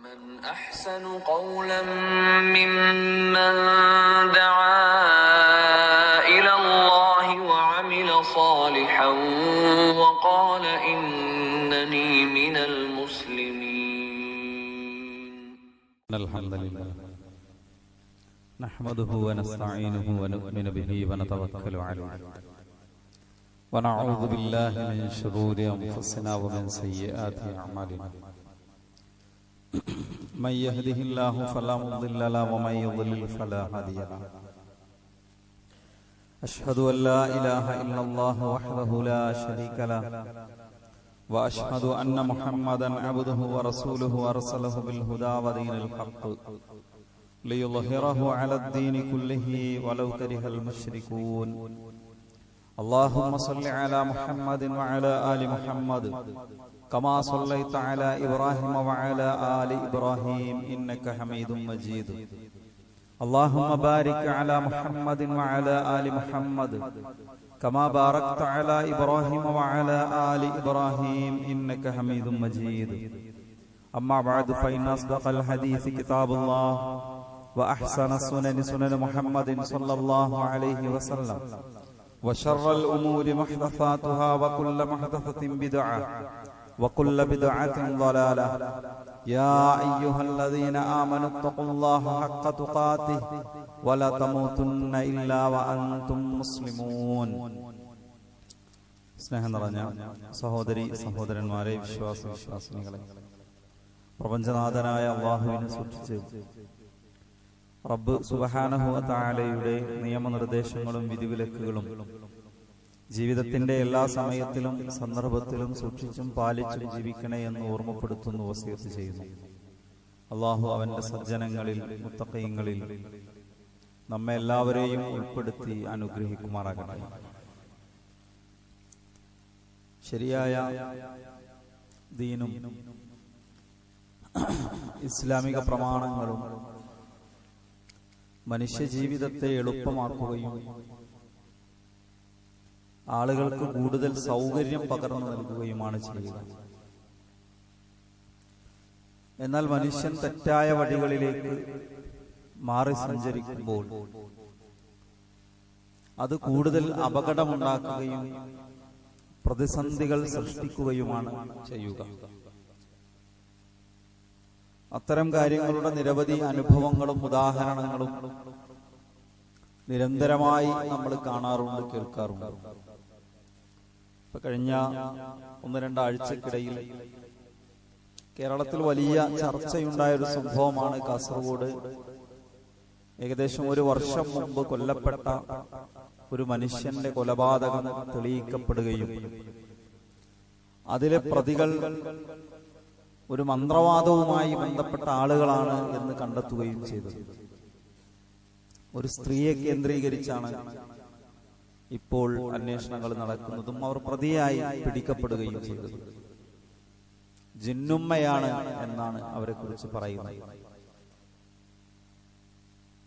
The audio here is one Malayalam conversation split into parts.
ومن أحسن قولا ممن دعا إلى الله وعمل صالحا وقال إنني من المسلمين. الحمد لله نحمده ونستعينه ونؤمن به ونتوكل عليه ونعوذ بالله من شرور أنفسنا ومن سيئات أعمالنا من يهده الله فلا مضل له ومن يضلل فلا هادي له أشهد أن لا إله إلا الله وحده لا شريك له وأشهد أن محمدا عبده ورسوله أرسله بالهدى ودين الحق ليظهره على الدين كله ولو كره المشركون. اللهم صل على محمد وعلى آل محمد كما صليت على إبراهيم وعلى آل إبراهيم إنك حميد مجيد. اللهم بارك على محمد وعلى آل محمد كما باركت على إبراهيم وعلى آل إبراهيم إنك حميد مجيد. أما بعد فإن أصدق الحديث كتاب الله وأحسن السنن سنن محمد صلى الله عليه وسلم وشر الأمور محدثاتها وكل محدثة بدعة وكل بدعة ضلالة. يا أيها الذين آمنوا اتقوا الله حق تقاته ولا تموتن إلا وأنتم مسلمون. സ്നേഹം നിറഞ്ഞ സഹോദരി സഹോദരന്മാരെ, വിശ്വാസിനികളെ, പ്രപഞ്ചനാഥനായ അല്ലാഹുവിനെ സൂക്ഷിച്ച് റബ്ബ് സുബ്ഹാനഹു വ തആലയുടെ നിയമനിർദ്ദേശങ്ങളും വിധിവിലക്കുകളും ജീവിതത്തിന്റെ എല്ലാ സമയത്തിലും സന്ദർഭത്തിലും സൂക്ഷിച്ചും പാലിച്ചും ജീവിക്കണേ എന്ന് ഓർമ്മപ്പെടുത്തുന്നു, വസിയത്ത് ചെയ്യുന്നു. അല്ലാഹു അവന്റെ സജ്ജനങ്ങളിൽ മുത്തഖീങ്ങളിൽ നമ്മെ എല്ലാവരെയും ഉൾപ്പെടുത്തി അനുഗ്രഹിക്കുമാറാകട്ടെ. ശരിയായ ദീനും ഇസ്ലാമിക പ്രമാണങ്ങളും മനുഷ്യജീവിതത്തെ എളുപ്പമാക്കുകയും ആളുകൾക്ക് കൂടുതൽ സൗകര്യം പകർന്നു നൽകുകയുമാണ് ചെയ്യുക. എന്നാൽ മനുഷ്യൻ തെറ്റായ വഴികളിലേക്ക് മാറി സഞ്ചരിക്കുമ്പോൾ അത് കൂടുതൽ അപകടമുണ്ടാക്കുകയും പ്രതിസന്ധികൾ സൃഷ്ടിക്കുകയുമാണ് ചെയ്യുക. അത്തരം കാര്യങ്ങളുടെ നിരവധി അനുഭവങ്ങളും ഉദാഹരണങ്ങളും നിരന്തരമായി നമ്മൾ കാണാറുണ്ട്, കേൾക്കാറുണ്ട്. ഇപ്പൊ കഴിഞ്ഞ 1-2 ആഴ്ചക്കിടയിൽ കേരളത്തിൽ വലിയ ചർച്ചയുണ്ടായൊരു സംഭവമാണ് കാസർഗോഡ് ഏകദേശം 1 വർഷം മുമ്പ് കൊല്ലപ്പെട്ട ഒരു മനുഷ്യന്റെ കൊലപാതകം തെളിയിക്കപ്പെടുകയും അതിലെ പ്രതികൾ ഒരു മന്ത്രവാദവുമായി ബന്ധപ്പെട്ട ആളുകളാണ് എന്ന് കണ്ടെത്തുകയും ചെയ്തത്. ഒരു സ്ത്രീയെ കേന്ദ്രീകരിച്ചാണ് ഇപ്പോൾ അന്വേഷണങ്ങൾ നടക്കുന്നതും അവർ പ്രതിയായി പിടിക്കപ്പെടുകയും ചെയ്തത്. ജിന്നുമ്മയാണ് എന്നാണ് അവരെ കുറിച്ച് പറയുന്നത്.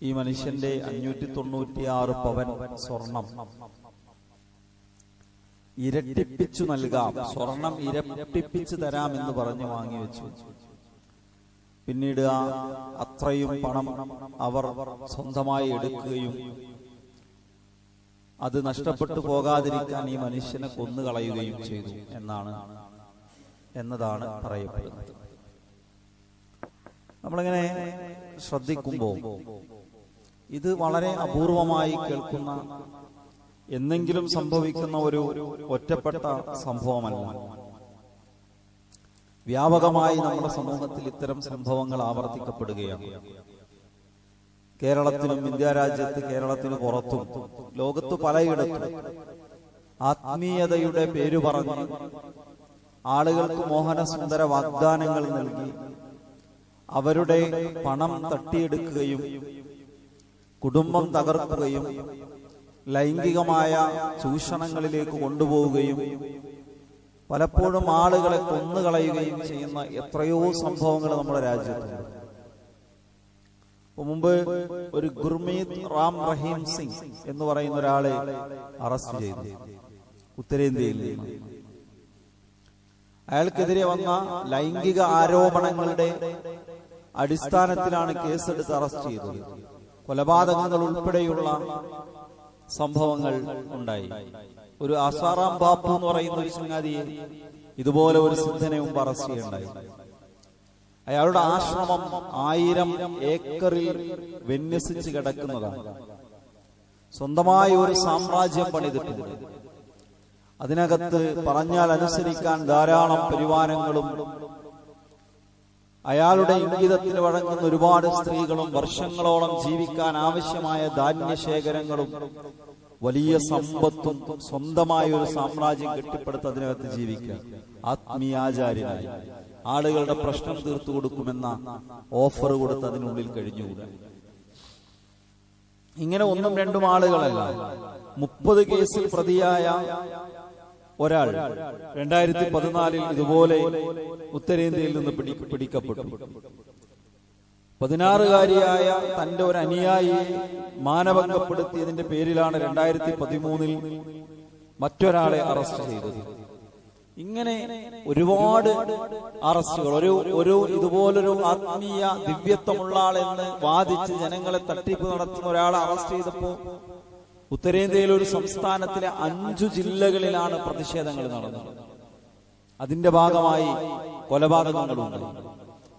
ഈ മനുഷ്യന്റെ 596 പവൻ സ്വർണം ഇരട്ടിപ്പിച്ചു നൽകാം, സ്വർണം ഇരട്ടിപ്പിച്ചു തരാം എന്ന് പറഞ്ഞു വാങ്ങിവെച്ചു. പിന്നീട് അത്രയും പണം അവർ സ്വന്തമായി എടുക്കുകയും അത് നഷ്ടപ്പെട്ടു പോകാതിരിക്കാൻ ഈ മനുഷ്യനെ കൊന്നുകളയുകയും ചെയ്തു എന്നതാണ് പറയപ്പെടുന്നത്. നമ്മളിങ്ങനെ ശ്രദ്ധിക്കുമ്പോൾ ഇത് വളരെ അപൂർവമായി കേൾക്കുന്ന, എന്നെങ്കിലും സംഭവിക്കുന്ന ഒരു ഒറ്റപ്പെട്ട സംഭവമല്ല. വ്യാപകമായി നമ്മുടെ സമൂഹത്തിൽ ഇത്തരം സംഭവങ്ങൾ ആവർത്തിക്കപ്പെടുകയാണ്. കേരളത്തിലും ഇന്ത്യ രാജ്യത്ത്, കേരളത്തിന് പുറത്തും ലോകത്ത് പലയിടത്തും ആത്മീയതയുടെ പേരു പറഞ്ഞ് ആളുകൾക്ക് മോഹനസുന്ദര വാഗ്ദാനങ്ങൾ നൽകി അവരുടെ പണം തട്ടിയെടുക്കുകയും കുടുംബം തകർക്കുകയും ലൈംഗികമായ ചൂഷണങ്ങളിലേക്ക് കൊണ്ടുപോവുകയും പലപ്പോഴും ആളുകളെ കൊന്നുകളയുകയും ചെയ്യുന്ന എത്രയോ സംഭവങ്ങൾ നമ്മുടെ രാജ്യത്തുണ്ട്. മുമ്പ് ഒരു ഗുർമീത് റാം റഹീം സിംഗ് എന്ന് പറയുന്ന ഒരാളെ അറസ്റ്റ് ചെയ്തു ഉത്തരേന്ത്യയിൽ നിന്ന്. അയാൾക്കെതിരെ വന്ന ലൈംഗിക ആരോപണങ്ങളുടെ അടിസ്ഥാനത്തിലാണ് കേസെടുത്ത് അറസ്റ്റ് ചെയ്തത്. കൊലപാതകങ്ങൾ ഉൾപ്പെടെയുള്ള സംഭവങ്ങൾ ഉണ്ടായി. ഒരു ആസാറാം ബാപ്പു എന്ന് പറയുന്ന ഒരു ചങ്ങാതിയെ ഇതുപോലെ ഒരു സിദ്ധനെ മുമ്പ് അറസ്റ്റ് ചെയ്യുണ്ടായി. അയാളുടെ ആശ്രമം 1000 ഏക്കറിൽ വിന്യസിച്ച് കിടക്കുന്നതാണ്. സ്വന്തമായ ഒരു സാമ്രാജ്യം പണിതിട്ടുണ്ട്. അതിനകത്ത് പറഞ്ഞാൽ അനുസരിക്കാൻ ധാരാളം പരിവാരങ്ങളും അയാളുടെ ഇംഗിതത്തിന് വഴങ്ങുന്ന ഒരുപാട് സ്ത്രീകളും വർഷങ്ങളോളം ജീവിക്കാൻ ആവശ്യമായ ധാന്യശേഖരങ്ങളും വലിയ സമ്പത്തും സ്വന്തമായ ഒരു സാമ്രാജ്യം കെട്ടിപ്പടുത്ത് അതിനകത്ത് ജീവിക്കുക. ആത്മീയാചാര്യനായി ആളുകളുടെ പ്രശ്നം തീർത്തു കൊടുക്കുമെന്ന ഓഫർ കൊടുത്ത് അതിനുള്ളിൽ കഴിഞ്ഞുകൂടാ. ഇങ്ങനെ 1ഉം 2ഉം ആളുകളല്ല, 30 കേസിൽ പ്രതിയായ ഒരാൾ 2014 ഇതുപോലെ ഉത്തരേന്ത്യയിൽ നിന്ന് പിടിക്കപ്പെട്ടു. 16-കാരിയായ തന്റെ ഒരു അനുയായിയെ മാനഭംഗപ്പെടുത്തിയതിന്റെ പേരിലാണ് 2013 മറ്റൊരാളെ അറസ്റ്റ് ചെയ്തത്. ഇങ്ങനെ ഒരുപാട് അറസ്റ്റുകൾ. ഒരു ഇതുപോലൊരു ആത്മീയ ദിവ്യത്വമുള്ള ആളെന്ന് വാദിച്ച് ജനങ്ങളെ തട്ടിപ്പ് നടത്തുന്ന ഒരാളെ അറസ്റ്റ് ചെയ്തപ്പോ ഉത്തരേന്ത്യയിലെ ഒരു സംസ്ഥാനത്തിലെ 5 ജില്ലകളിലാണ് പ്രതിഷേധങ്ങൾ നടന്നത്. അതിന്റെ ഭാഗമായി കൊലപാതകങ്ങളുണ്ടായി.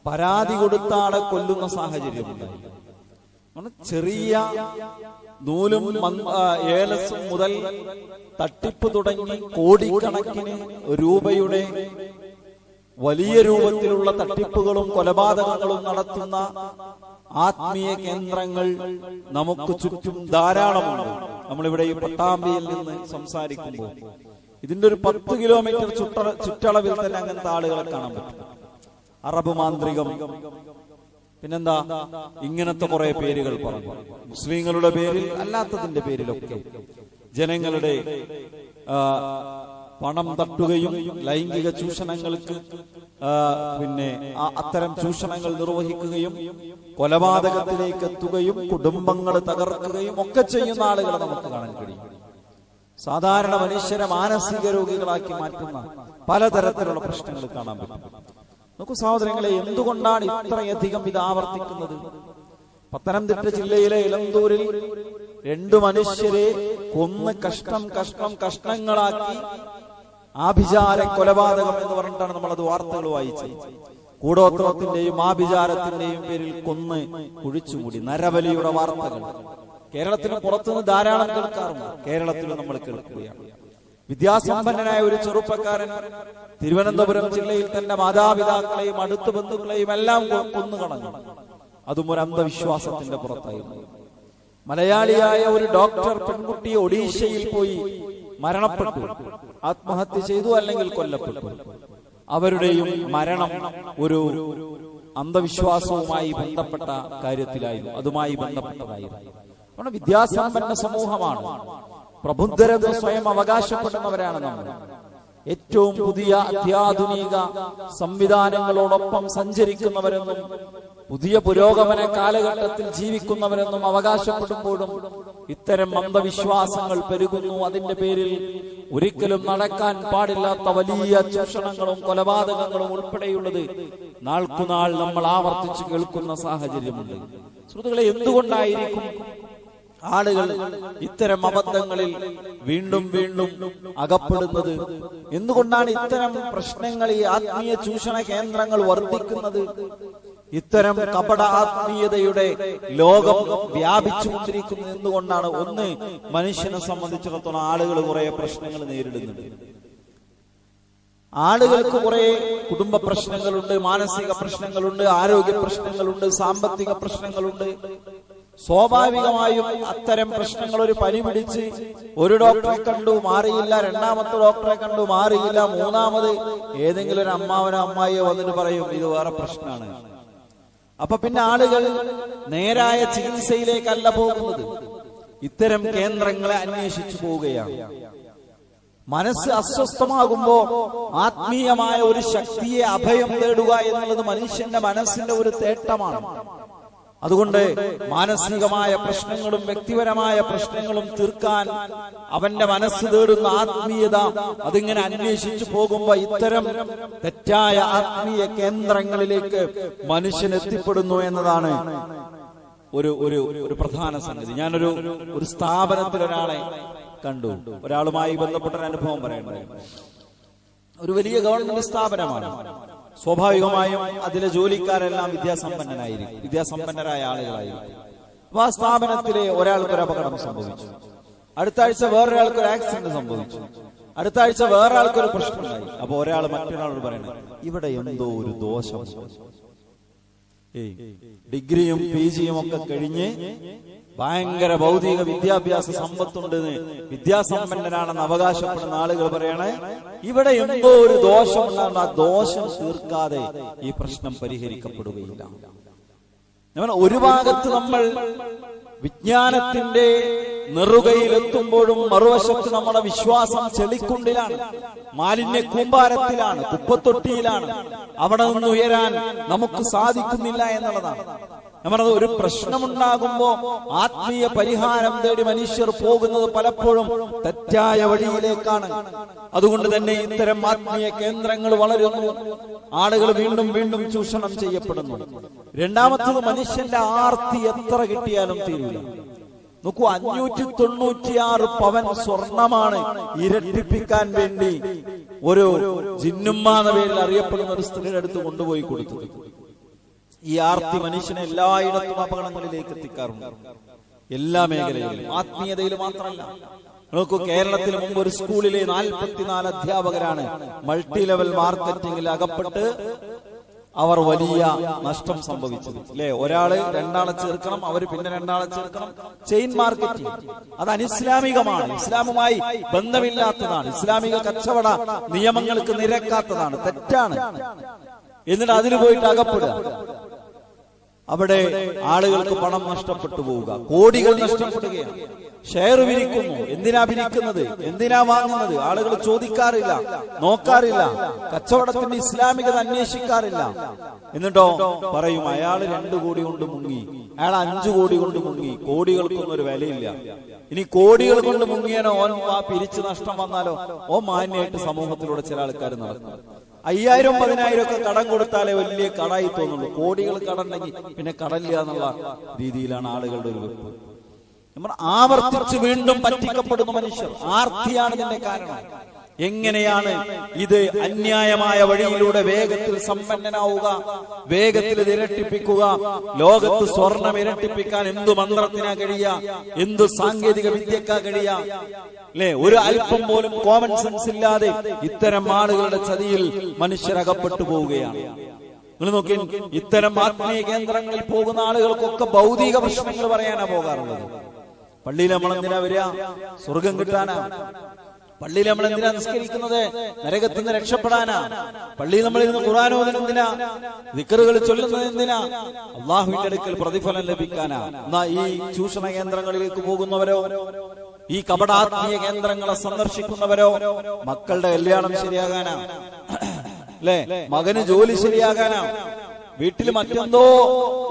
പരാതി കൊടുത്ത ആളെ കൊല്ലുന്ന സാഹചര്യമുണ്ടായി. ചെറിയ നൂലും ഏലസും മുതൽ തട്ടിപ്പ് തുടങ്ങി കോടിക്കണക്കിന് രൂപയുടെ വലിയ രൂപത്തിലുള്ള തട്ടിപ്പുകളും കൊലപാതകങ്ങളും നടത്തുന്ന ആത്മീയ കേന്ദ്രങ്ങൾ നമുക്ക് ചുറ്റും ധാരാളമുണ്ട്. നമ്മളിവിടെ ഈ പട്ടാമ്പിയിൽ നിന്ന് സംസാരിക്കുമ്പോൾ ഇതിന്റെ ഒരു 10 കിലോമീറ്റർ ചുറ്റളവിൽ തന്നെ അങ്ങനത്തെ ആളുകളെ കാണാൻ പറ്റും. അറബ് മാന്ത്രികം, പിന്നെന്താ ഇങ്ങനത്തെ കുറെ പേരുകൾ പറഞ്ഞു. മുസ്ലിങ്ങളുടെ പേരിൽ അല്ലാത്തതിന്റെ പേരിലൊക്കെ ജനങ്ങളുടെ പണം തട്ടുകയും ലൈംഗിക ചൂഷണങ്ങൾക്ക് അത്തരം ചൂഷണങ്ങൾ നിർവഹിക്കുകയും കൊലപാതകത്തിലേക്ക് എത്തുകയും കുടുംബങ്ങൾ തകർക്കുകയും ഒക്കെ ചെയ്യുന്ന ആളുകളെ നമുക്ക് കാണാൻ കഴിയും. സാധാരണ മനുഷ്യരെ മാനസിക രോഗികളാക്കി മാറ്റുന്ന പലതരത്തിലുള്ള പ്രശ്നങ്ങൾ കാണാൻ പറ്റും. നോക്കൂ സഹോദരങ്ങളെ, എന്തുകൊണ്ടാണ് ഇത്രയധികം ഇത് ആവർത്തിക്കുന്നത്? പത്തനംതിട്ട ജില്ലയിലെ ഇലന്തൂരിൽ 2 മനുഷ്യരെ കൊന്ന് കഷ്ണങ്ങളാക്കി ആഭിചാര കൊലപാതകം എന്ന് പറഞ്ഞിട്ടാണ് നമ്മളത് വാർത്തകൾ വായിച്ചത്. കൂടോത്രത്തിന്റെയും ആഭിചാരത്തിന്റെയും പേരിൽ കൊന്ന് കുഴിച്ചുകൂടി നരബലിയുടെ വാർത്തകൾ കേരളത്തിന് പുറത്തുനിന്ന് ധാരാളം കേൾക്കാറുണ്ട്. കേരളത്തിൽ നമ്മൾ കേൾക്കുകയാണ്. വിദ്യാസമ്പന്നനായ ഒരു ചെറുപ്പക്കാരൻ തിരുവനന്തപുരം ജില്ലയിൽ തന്റെ മാതാപിതാക്കളെയും അടുത്ത ബന്ധുക്കളെയും എല്ലാം കൊന്നുകളഞ്ഞു. അതും ഒരു അന്ധവിശ്വാസത്തിന്റെ പുറത്തായിരുന്നു. മലയാളിയായ ഒരു ഡോക്ടർ പെൺകുട്ടി ഒഡീഷയിൽ പോയി മരണപ്പെട്ടു. ആത്മഹത്യ ചെയ്തു അല്ലെങ്കിൽ കൊല്ലപ്പെട്ടു. അവരുടെയും മരണം ഒരു അന്ധവിശ്വാസവുമായി ബന്ധപ്പെട്ട കാര്യത്തിലായിരുന്നു, അതുമായി ബന്ധപ്പെട്ടതായിരുന്നു. വിദ്യാസമ്പന്ന സമൂഹമാണ്, പ്രബുദ്ധരെന്ന് സ്വയം അവകാശപ്പെടുന്നവരാണ് നമ്മൾ. ഏറ്റവും പുതിയ അത്യാധുനിക സംവിധാനങ്ങളോടൊപ്പം സഞ്ചരിക്കുന്നവരെന്നും പുതിയ പുരോഗമന കാലഘട്ടത്തിൽ ജീവിക്കുന്നവരെന്നും അവകാശപ്പെടുമ്പോഴും ഇത്തരം അന്ധവിശ്വാസങ്ങൾ പെരുകുന്നു. അതിന്റെ പേരിൽ ഒരിക്കലും നടക്കാൻ പാടില്ലാത്ത വലിയ ചൂഷണങ്ങളും കൊലപാതകങ്ങളും ഉൾപ്പെടെയുള്ളത് നാൾക്കുനാൾ നമ്മൾ ആവർത്തിച്ചു കേൾക്കുന്ന സാഹചര്യമുണ്ട്. സുഹൃത്തുക്കളെ, എന്തുകൊണ്ടായിരിക്കും ആളുകൾ ഇത്തരം അബദ്ധങ്ങളിൽ വീണ്ടും വീണ്ടും അകപ്പെടുന്നത്? എന്തുകൊണ്ടാണ് ഇത്തരം പ്രശ്നങ്ങൾ, ഈ ആത്മീയ ചൂഷണ കേന്ദ്രങ്ങൾ വർദ്ധിക്കുന്നത്? ഇത്തരം കപട ആത്മീയതയുടെ ലോകം വ്യാപിച്ചുകൊണ്ടിരിക്കുന്നത് എന്തുകൊണ്ടാണ്? ഒന്ന്, മനുഷ്യനെ സംബന്ധിച്ചിടത്തോളം ആളുകൾ കുറെ പ്രശ്നങ്ങൾ നേരിടുന്നുണ്ട്. ആളുകൾക്ക് കുറെ കുടുംബ പ്രശ്നങ്ങളുണ്ട്, മാനസിക പ്രശ്നങ്ങളുണ്ട്, ആരോഗ്യ പ്രശ്നങ്ങളുണ്ട്, സാമ്പത്തിക പ്രശ്നങ്ങളുണ്ട്. സ്വാഭാവികമായും അത്തരം പ്രശ്നങ്ങൾ, ഒരു പനി പിടിച്ച് ഒരു ഡോക്ടറെ കണ്ടു മാറിയില്ല, രണ്ടാമത്തെ ഡോക്ടറെ കണ്ടു മാറിയില്ല, മൂന്നാമത് ഏതെങ്കിലും ഒരു അമ്മാവനോ അമ്മായിയോ വന്നിട്ട് പറയും ഇത് വേറെ പ്രശ്നമാണ്. അപ്പൊ പിന്നെ ആളുകൾ നേരായ ചികിത്സയിലേക്കല്ല പോകുന്നത്, ഇത്തരം കേന്ദ്രങ്ങളെ അന്വേഷിച്ചു പോവുകയാണ്. മനസ്സ് അസ്വസ്ഥമാകുമ്പോ ആത്മീയമായ ഒരു ശക്തിയെ അഭയം തേടുക എന്നുള്ളത് മനുഷ്യന്റെ മനസ്സിന്റെ ഒരു തേട്ടമാണ്. അതുകൊണ്ട് മാനസികമായ പ്രശ്നങ്ങളും വ്യക്തിപരമായ പ്രശ്നങ്ങളും തീർക്കാൻ അവന്റെ മനസ്സ് തേടുന്ന ആത്മീയത അതിങ്ങനെ അന്വേഷിച്ചു പോകുമ്പോ ഇത്തരം തെറ്റായ ആത്മീയ കേന്ദ്രങ്ങളിലേക്ക് മനുഷ്യൻ എത്തിപ്പെടുന്നു എന്നതാണ് ഒരു പ്രധാന സംഗതി. ഞാനൊരു സ്ഥാപനത്തിൽ ഒരാളെ കണ്ടു. ഒരാളുമായി ബന്ധപ്പെട്ട ഒരു അനുഭവം പറയണ്ടേ. ഒരു വലിയ ഗവൺമെന്റ് സ്ഥാപനമാണ്. സ്വാഭാവികമായും അതിലെ ജോലിക്കാരെല്ലാം വിദ്യാസമ്പന്നരായ ആളുകളായിരിക്കും. അപ്പൊ ആ സ്ഥാപനത്തിലെ ഒരാൾക്കൊരു അപകടം സംഭവിച്ചു. അടുത്ത ആഴ്ച വേറൊരാൾക്കൊരു ആക്സിഡന്റ് സംഭവിച്ചു. അടുത്ത ആഴ്ച വേറെ ആൾക്കൊരു പ്രശ്നമുണ്ടായി. അപ്പൊ ഒരാൾ മറ്റൊരാളോട് പറയണേ, ഇവിടെ എന്തോ ഒരു ദോഷം. ഡിഗ്രിയും PGയും ഒക്കെ കഴിഞ്ഞ് ഭയങ്കര ഭൗതിക വിദ്യാഭ്യാസ സമ്പത്തുണ്ടെന്ന് വിദ്യാസമ്പന്നരാണെന്ന് അവകാശപ്പെടുന്ന ആളുകൾ പറയണേ, ഇവിടെ എന്തോ ഒരു ദോഷമുണ്ടാകുന്ന ആ ദോഷം തീർക്കാതെ ഈ പ്രശ്നം പരിഹരിക്കപ്പെടുകയില്ല. ഒരു ഭാഗത്ത് നമ്മൾ വിജ്ഞാനത്തിന്റെ നെറുകയിലെത്തുമ്പോഴും മറുവശത്ത് നമ്മുടെ വിശ്വാസം ചെളിക്കുണ്ടിലാണ്, മാലിന്യ കൂമ്പാരത്തിലാണ്, കുപ്പത്തൊട്ടിയിലാണ്. അവിടെ നിന്ന് ഉയരാൻ നമുക്ക് സാധിക്കുന്നില്ല എന്നുള്ളതാണ്. നമ്മളത് ഒരു പ്രശ്നമുണ്ടാകുമ്പോ ആത്മീയ പരിഹാരം തേടി മനുഷ്യർ പോകുന്നത് പലപ്പോഴും തെറ്റായ വഴിയിലേക്കാണ്. അതുകൊണ്ട് തന്നെ ഇത്തരം ആത്മീയ കേന്ദ്രങ്ങൾ വളരുന്നു. ആളുകൾ വീണ്ടും വീണ്ടും ചൂഷണം ചെയ്യപ്പെടുന്നു. രണ്ടാമത്തത്, മനുഷ്യന്റെ ആർത്തി എത്ര കിട്ടിയാലും തീരില്ല. നോക്കൂ, 596 പവൻ സ്വർണമാണ് ഇരട്ടിപ്പിക്കാൻ വേണ്ടി ഒരു ജിന്നുമ്മ എന്ന പേരിൽ അറിയപ്പെടുന്ന ഒരു സ്ത്രീയുടെ അടുത്ത് കൊണ്ടുപോയി കൊടുത്തത്. ഈ ആർത്തി മനുഷ്യനെ എല്ലായിടത്തും അപകടങ്ങളിലേക്ക് എത്തിക്കാറുണ്ട്. എല്ലാ മേഖലയിലും, ആത്മീയതയിൽ മാത്രമല്ല. നോക്കൂ, കേരളത്തിൽ മുമ്പ് ഒരു സ്കൂളിലെ 44 അധ്യാപകരാണ് മൾട്ടി ലെവൽ മാർക്കറ്റിംഗിൽ അകപ്പെട്ട് അവർ വലിയ നഷ്ടം സംഭവിച്ചത്. അല്ലെ, ഒരാള് രണ്ടാളെ ചേർക്കണം, അവര് പിന്നെ രണ്ടാളെ ചേർക്കണം. ചെയിൻ മാർക്കറ്റിംഗ് അത് അനിസ്ലാമികമാണ്, ഇസ്ലാമുമായി ബന്ധമില്ലാത്തതാണ്, ഇസ്ലാമിക കച്ചവട നിയമങ്ങൾക്ക് നിരക്കാത്തതാണ്, തെറ്റാണ്. എന്നിട്ട് അതിന് പോയിട്ട് അകപ്പെടുക. അവിടെ ആളുകൾക്ക് പണം നഷ്ടപ്പെട്ടു പോവുക, കോടികൾ നഷ്ടപ്പെടുകയാണ്. ഷെയർ വിരിക്കുന്നു. എന്തിനാ വിരിക്കുന്നത്, എന്തിനാ വാങ്ങുന്നത്? ആളുകൾ ചോദിക്കാറില്ല, നോക്കാറില്ല, കച്ചവടത്തിന്റെ ഇസ്ലാമികത അന്വേഷിക്കാറില്ല. എന്നിട്ടോ പറയും അയാൾ 2 കോടി കൊണ്ട് മുങ്ങി, അയാൾ 5 കോടി കൊണ്ട് മുങ്ങി. കോടികൾക്കൊന്നും ഒരു വിലയില്ല. ഇനി കോടികൾ കൊണ്ട് മുങ്ങിയാനോ ഓൻ പിരിച്ച് നഷ്ടം വന്നാലോ ഓ മാന്യമായിട്ട് സമൂഹത്തിലൂടെ ചില ആൾക്കാർ നടക്കും. 5000 10,000 ഒക്കെ കടം കൊടുത്താലേ വലിയ കടായി തോന്നുള്ളൂ. കോടികൾ കടണ്ടെങ്കിൽ പിന്നെ കടല്ല എന്നുള്ള രീതിയിലാണ് ആളുകളുടെ ഒരു വെപ്പ്. നമ്മൾ ആവർത്തിച്ച് വീണ്ടും പറ്റിക്കപ്പെടുന്ന മനുഷ്യർ. ആർത്തിയാണ് ഇതിന്റെ കാരണം. എങ്ങനെയാണ് ഇത് അന്യായമായ വഴിയിലൂടെ വേഗത്തിൽ സമ്പന്നനാവുക, വേഗത്തിൽ ഇത് ഇരട്ടിപ്പിക്കുക? ലോകത്ത് സ്വർണം ഇരട്ടിപ്പിക്കാൻ എന്തു മന്ത്രത്തിനാ കഴിയുക, എന്തു സാങ്കേതിക വിദ്യക്കാ കഴിയുക? അല്ലെ, ഒരു അല്പം പോലും കോമൺ സെൻസ് ഇല്ലാതെ ഇത്തരം ആളുകളുടെ ചതിയിൽ മനുഷ്യരകപ്പെട്ടു പോവുകയാണ്. നിങ്ങൾ നോക്കി, ഇത്തരം ആത്മീയ കേന്ദ്രങ്ങളിൽ പോകുന്ന ആളുകൾക്കൊക്കെ ഭൗതിക പ്രശ്നങ്ങൾ പറയാനാ പോകാറുള്ളത്. പള്ളിയിൽ നമ്മളെന്തിനാ വരിക? സ്വർഗം കിട്ടാനാ. പള്ളിയിൽ നമ്മൾ എന്തിനാ നിസ്കരിക്കുന്നത്? നരകത്തിൽ നിന്ന് രക്ഷപ്പെടാനാ. പള്ളിയിൽ നമ്മൾ ഇരുന്ന് ഖുർആൻ ഓതുന്നത് എന്തിനാ? ദിക്റുകൾ ചൊല്ലുന്നത് എന്തിനാ? അള്ളാഹുവിന്റെ അടുക്കൽ പ്രതിഫലം ലഭിക്കാനാ. എന്നാ ഈ ചൂഷണ കേന്ദ്രങ്ങളിലേക്ക് പോകുന്നവരോ, ഈ കപടാത്മീയ കേന്ദ്രങ്ങളെ സന്ദർശിക്കുന്നവരോ, മക്കളുടെ കല്യാണം ശരിയാകാനാ, അല്ലെ, മകന് ജോലി ശരിയാകാനാ, വീട്ടിൽ മറ്റെന്തോ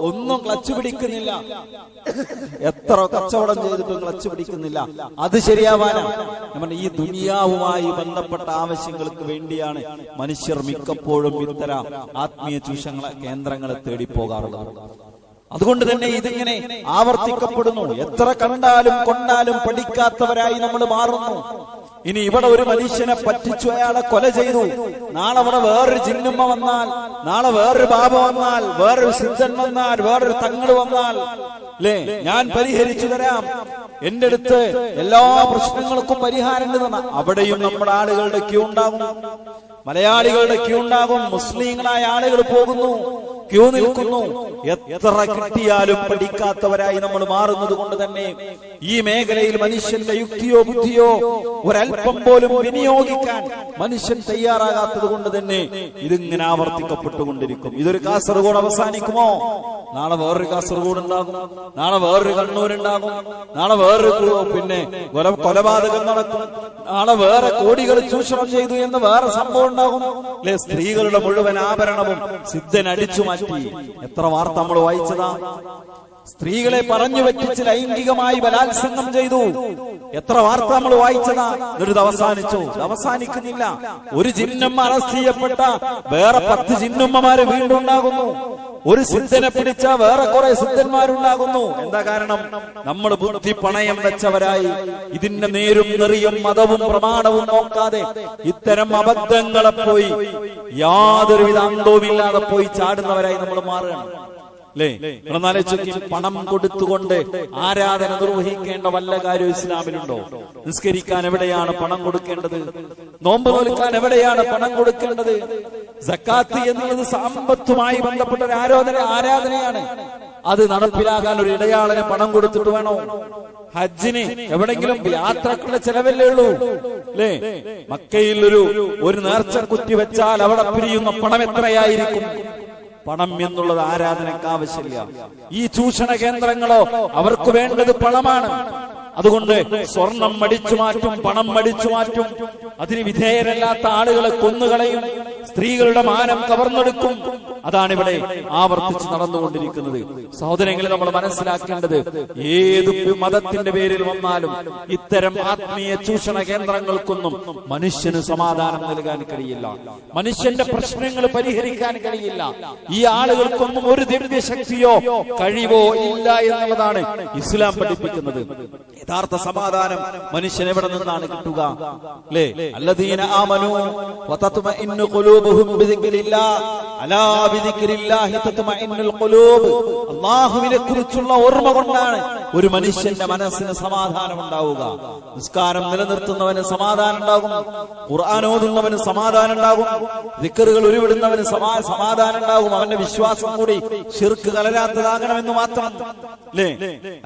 ഒന്നും ക്ലച്ച് പിടിക്കുന്നില്ല, എത്ര കച്ചവടം ചെയ്തിട്ടും ക്ലച്ച് പിടിക്കുന്നില്ല, അത് ശരിയാവാനാണ്. നമ്മുടെ ഈ ദുനിയാവുമായി ബന്ധപ്പെട്ട ആവശ്യങ്ങൾക്ക് വേണ്ടിയാണ് മനുഷ്യർ മിക്കപ്പോഴും ഇത്തരം ആത്മീയ ചൂഷണ കേന്ദ്രങ്ങളെ തേടിപ്പോകാറുള്ളത്. അതുകൊണ്ട് തന്നെ ഇതിങ്ങനെ ആവർത്തിക്കപ്പെടുന്നു. എത്ര കണ്ടാലും കൊണ്ടാലും പഠിക്കാത്തവരായി നമ്മൾ മാറുന്നു. ഇനി ഇവിടെ ഒരു മനുഷ്യനെ പറ്റിച്ചു, അയാളെ കൊല ചെയ്തു. നാളെ അവിടെ വേറൊരു ജിന്നുമ്മ വന്നാൽ, നാളെ വേറൊരു ബാബ വന്നാൽ, വേറൊരു സിദ്ധൻ വന്നാൽ, വേറൊരു തങ്ങൾ വന്നാൽ, അല്ലേ, ഞാൻ പരിഹരിച്ചു തരാം, എന്റെ അടുത്ത് എല്ലാ പ്രശ്നങ്ങൾക്കും പരിഹാരം ഉണ്ടെന്ന്. അവിടെയും നമ്മുടെ ആളുകളുടെ ക്യൂ ഉണ്ടാകും, മലയാളികളുടെ ക്യൂ ഉണ്ടാകും. മുസ്ലിങ്ങളായ ആളുകൾ പോകുന്നു, ക്യൂ നിൽക്കുന്നു. എത്ര കിട്ടിയാലും പഠിക്കാത്തവരായി നമ്മൾ മാറുന്നത് കൊണ്ട് തന്നെ ഈ മേഖലയിൽ മനുഷ്യന്റെ യുക്തിയോ ബുദ്ധിയോ ഒരൽപ്പം പോലും വിനിയോഗിക്കാൻ മനുഷ്യൻ തയ്യാറാകാത്തത് കൊണ്ട് തന്നെ ഇതിങ്ങനെ ആവർത്തിക്കപ്പെട്ടുകൊണ്ടിരിക്കും. ഇതൊരു കാസർഗോഡ് അവസാനിക്കുമോ? നാളെ വേറൊരു കാസർഗോഡ് ഉണ്ടാകും, നാളെ വേറൊരു കണ്ണൂരുണ്ടാകും, നാളെ വേറൊരു കൊലപാതകം നടക്കും, നാളെ വേറെ കോടികൾ ചൂഷണം ചെയ്തു എന്ന് വേറെ സംഭവം ഉണ്ടാകും അല്ലെ? സ്ത്രീകളുടെ മുഴുവൻ ആഭരണവും സിദ്ധൻ അടിച്ചു മാറ്റി. എത്ര വാർത്ത നമ്മൾ വായിച്ചതാ? സ്ത്രീകളെ പറഞ്ഞു പറ്റിച്ച് ലൈംഗികമായി ബലാത്സംഗം ചെയ്തു. എത്ര വാർത്ത നമ്മൾ വായിച്ചതാ? എന്നിട്ട് അവസാനിച്ചു? അവസാനിക്കുന്നില്ല. ഒരു ജിന്നമ്മ അറസ്റ്റ് ചെയ്യപ്പെട്ട വേറെ 10 ജിന്നുമ്മമാര് വീണ്ടും ഉണ്ടാകുന്നു. ഒരു സിദ്ധനെ പിടിച്ച വേറെ കുറെ സിദ്ധന്മാരുണ്ടാകുന്നു. എന്താ കാരണം? നമ്മൾ ബുദ്ധി പണയം വെച്ചവരായി ഇതിന്റെ നേരും നെറിയും മതവും പ്രമാണവും നോക്കാതെ ഇത്തരം അബദ്ധങ്ങളെ പോയി യാതൊരുവിധ അന്തവുമില്ലാതെ പോയി ചാടുന്നവരായി നമ്മൾ മാറുകയാണ്. പണം കൊടുത്തുകൊണ്ട് ആരാധന നിർവഹിക്കേണ്ട വല്ല കാര്യം ഇസ്ലാമിലുണ്ടോ? നിസ്കരിക്കാൻ എവിടെയാണ് പണം കൊടുക്കേണ്ടത്? നോമ്പ് നോൽക്കാൻ എവിടെയാണ് പണം കൊടുക്കേണ്ടത്? സക്കാത്ത് എന്നുള്ളത് സമ്പത്തുമായി ബന്ധപ്പെട്ട ഒരു ആരാധനയാണ്. അത് നടപ്പിലാക്കാൻ ഒരു ഇടയാളന് പണം കൊടുത്തിട്ട് വേണോ? ഹജ്ജിന് എവിടെങ്കിലും യാത്രക്കുള്ള ചെലവല്ലേ ഉള്ളൂ അല്ലേ? മക്കയിൽ ഒരു നേർച്ച കുത്തി വെച്ചാൽ അവിടെ പിരിയുന്ന പണം എത്രയായിരിക്കും? പണം എന്നുള്ളത് ആരാധനയ്ക്ക് ആവശ്യമില്ല. ഈ ചൂഷണ കേന്ദ്രങ്ങളോ അവർക്ക് വേണ്ടത് പണമാണ്. അതുകൊണ്ട് സ്വർണം മടിച്ചു മാറ്റും, പണം മടിച്ചു മാറ്റും, അതിന് വിധേയരല്ലാത്ത ആളുകളെ കൊന്നുകളയും, സ്ത്രീകളുടെ മാനം കവർന്നെടുക്കും. അതാണ് ഇവിടെ ആവർത്തിച്ച് നടന്നുകൊണ്ടിരിക്കുന്നത്. സഹോദരങ്ങളെ, നമ്മൾ മനസ്സിലാക്കേണ്ടത് ഏത് മതത്തിന്റെ പേരിൽ വന്നാലും ഇത്തരം ആത്മീയ ചൂഷണ കേന്ദ്രങ്ങൾക്കൊന്നും മനുഷ്യന് സമാധാനം നൽകാൻ കഴിയില്ല, മനുഷ്യന്റെ പ്രശ്നങ്ങൾ പരിഹരിക്കാൻ കഴിയില്ല. ഈ ആളുകൾക്കൊന്നും ഒരു ദിവ്യശക്തിയോ കഴിവോ ഇല്ല എന്നുള്ളതാണ് ഇസ്ലാം പഠിപ്പിക്കുന്നത്. യഥാർത്ഥ സമാധാനം മനുഷ്യൻ എവിടെ നിന്നാണ് കിട്ടുക? അല്ലേ? അല്ലദീന ആമനൂ വതത്മഇന്നു ഖുലൂബുഹും ബിദിക്രില്ലാഹ് അലാ ബിദിക്രില്ലാഹി തത്മഇന്നുൽ ഖുലൂബ്. അല്ലാഹുവിനെ കുറിച്ചുള്ള ഓർമ്മ കൊണ്ടാണ് ഒരു മനുഷ്യന്റെ മനസ്സിന് സമാധാനം ഉണ്ടാവുക. നിസ്കാരം നിലനിർത്തുന്നവന് സമാധാനം ഉണ്ടാകും, ഖുർആൻ ഓതുന്നവന് സമാധാനം ഉണ്ടാകും, ദിക്റുകൾ ഉരുവിടുന്നവന് സമാധാനം ഉണ്ടാകും. അവന്റെ വിശ്വാസം കൂടി ശിർക്ക് കലരാത്തതാകണമെന്ന് മാത്രം. അല്ലേ?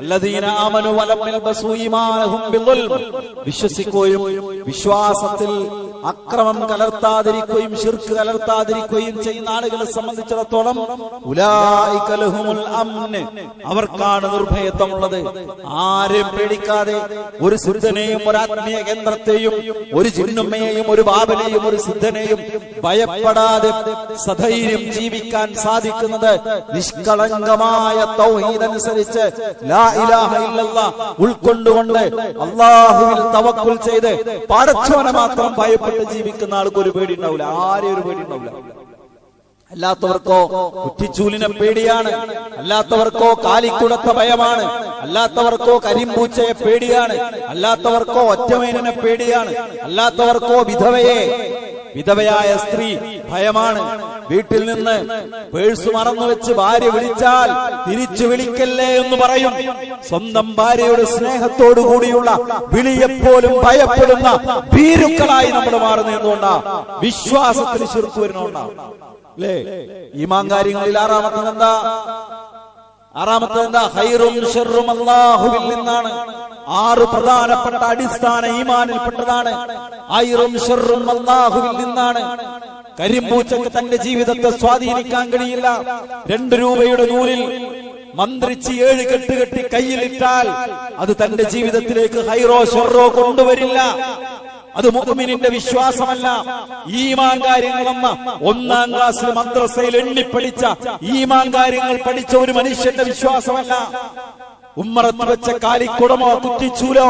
അല്ലദീന ആമനൂ വലം യൽബസൂ ഈമാനഹും ബിളുൽം. വിശ്വസിക്കുകയും വിശ്വാസത്തിൽ അക്രമം കലർത്താതിരിക്കുകയും ശിർക്ക് കലർത്താതിരിക്കുകയും ചെയ്യുന്ന ആളുകളെ സംബന്ധിച്ചിടത്തോളം ഉലൈക ലഹുമുൽ അംൻ, അവർക്കാണ് നിർഭയത്വമുള്ളത്. ആരെയും പേടിക്കാതെ ഒരു സിദ്ധനെയും ഒരു ആത്മീയ കേന്ദ്രത്തെയും ഒരു ജിന്നുമ്മയെയും ഒരു ബാബനെയും ഒരു സിദ്ധനെയും ഭയപ്പെടാതെ സധൈര്യം ജീവിക്കാൻ സാധിക്കുന്നത് നിഷ്കളങ്കമായ തൗഹീദ് അനുസരിച്ച് ലാ ഇലാഹ ഇല്ലല്ലാഹ് ഉൾക്കൊണ്ടുകൊണ്ട് അല്ലാഹുവിൽ തവക്കുൽ ചെയ്ത് പടച്ചവനെ മാത്രം ഭയപ്പെട്ട് ജീവിക്കുന്ന ആൾക്ക് ഒരു പേടി ഉണ്ടാവില്ല, ആരെയും ഒരു പേടി ഉണ്ടാവില്ല. അല്ലാത്തവർക്കോ കുറ്റിച്ചൂലിനെ പേടിയാണ്, അല്ലാത്തവർക്കോ കാലിക്കുടത്ത ഭയമാണ്, അല്ലാത്തവർക്കോ കരിമ്പൂച്ചയെ പേടിയാണ്, അല്ലാത്തവർക്കോ ഒറ്റമേനനെ പേടിയാണ്, അല്ലാത്തവർക്കോ വിധവയായ സ്ത്രീ ഭയമാണ്. വീട്ടിൽ നിന്ന് പേഴ്സ് മറന്നു വെച്ച് ഭാര്യ വിളിച്ചാൽ തിരിച്ചു വിളിക്കല്ലേ എന്ന് പറയും. സ്വന്തം ഭാര്യയുടെ സ്നേഹത്തോടു കൂടിയുള്ള വിളിയെപ്പോലും ഭയപ്പെടുന്ന ഭീരുക്കളായി നമ്മൾ മാറുന്നു. എന്തുകൊണ്ടാ? വിശ്വാസത്തിന് ശിർക്ക് വരുന്നോണ്ടാ. അല്ലേ? ഈമാൻ കാര്യങ്ങളിൽ ആറാമത്തെ എന്താ? ഖൈറും ശർറും അല്ലാഹുവിൽ നിന്നാണ്. 6 പ്രധാനപ്പെട്ട അടിസ്ഥാന ഈമാനിൽപ്പെട്ടതാണ്. ഖൈറും ശർറും അല്ലാഹുവിൽ നിന്നാണ്. കരിമ്പൂച്ചക്ക് തന്റെ ജീവിതത്തെ സ്വാധീനിക്കാൻ കഴിയില്ല. 2 രൂപയുടെ നൂലിൽ മന്ത്രിച്ച് 7 കെട്ടുകെട്ടി കയ്യിലിട്ടാൽ അത് തന്റെ ജീവിതത്തിലേക്ക് ഖൈറോ ശർറോ കൊണ്ടുവരില്ല. അത് മുഅ്മിനിന്റെ വിശ്വാസമല്ല. ഈമാൻ കാര്യങ്ങളെന്ന 1-ാം ക്ലാസ്സിൽ മദ്രസയിൽ എണ്ണിപ്പടിച്ച ഈമാൻ കാര്യങ്ങൾ പഠിച്ച ഒരു മനുഷ്യന്റെ വിശ്വാസമല്ല. ഉമ്മറത്ത് വെച്ച കാലിക്കുടമോ കുറ്റിച്ചൂലോ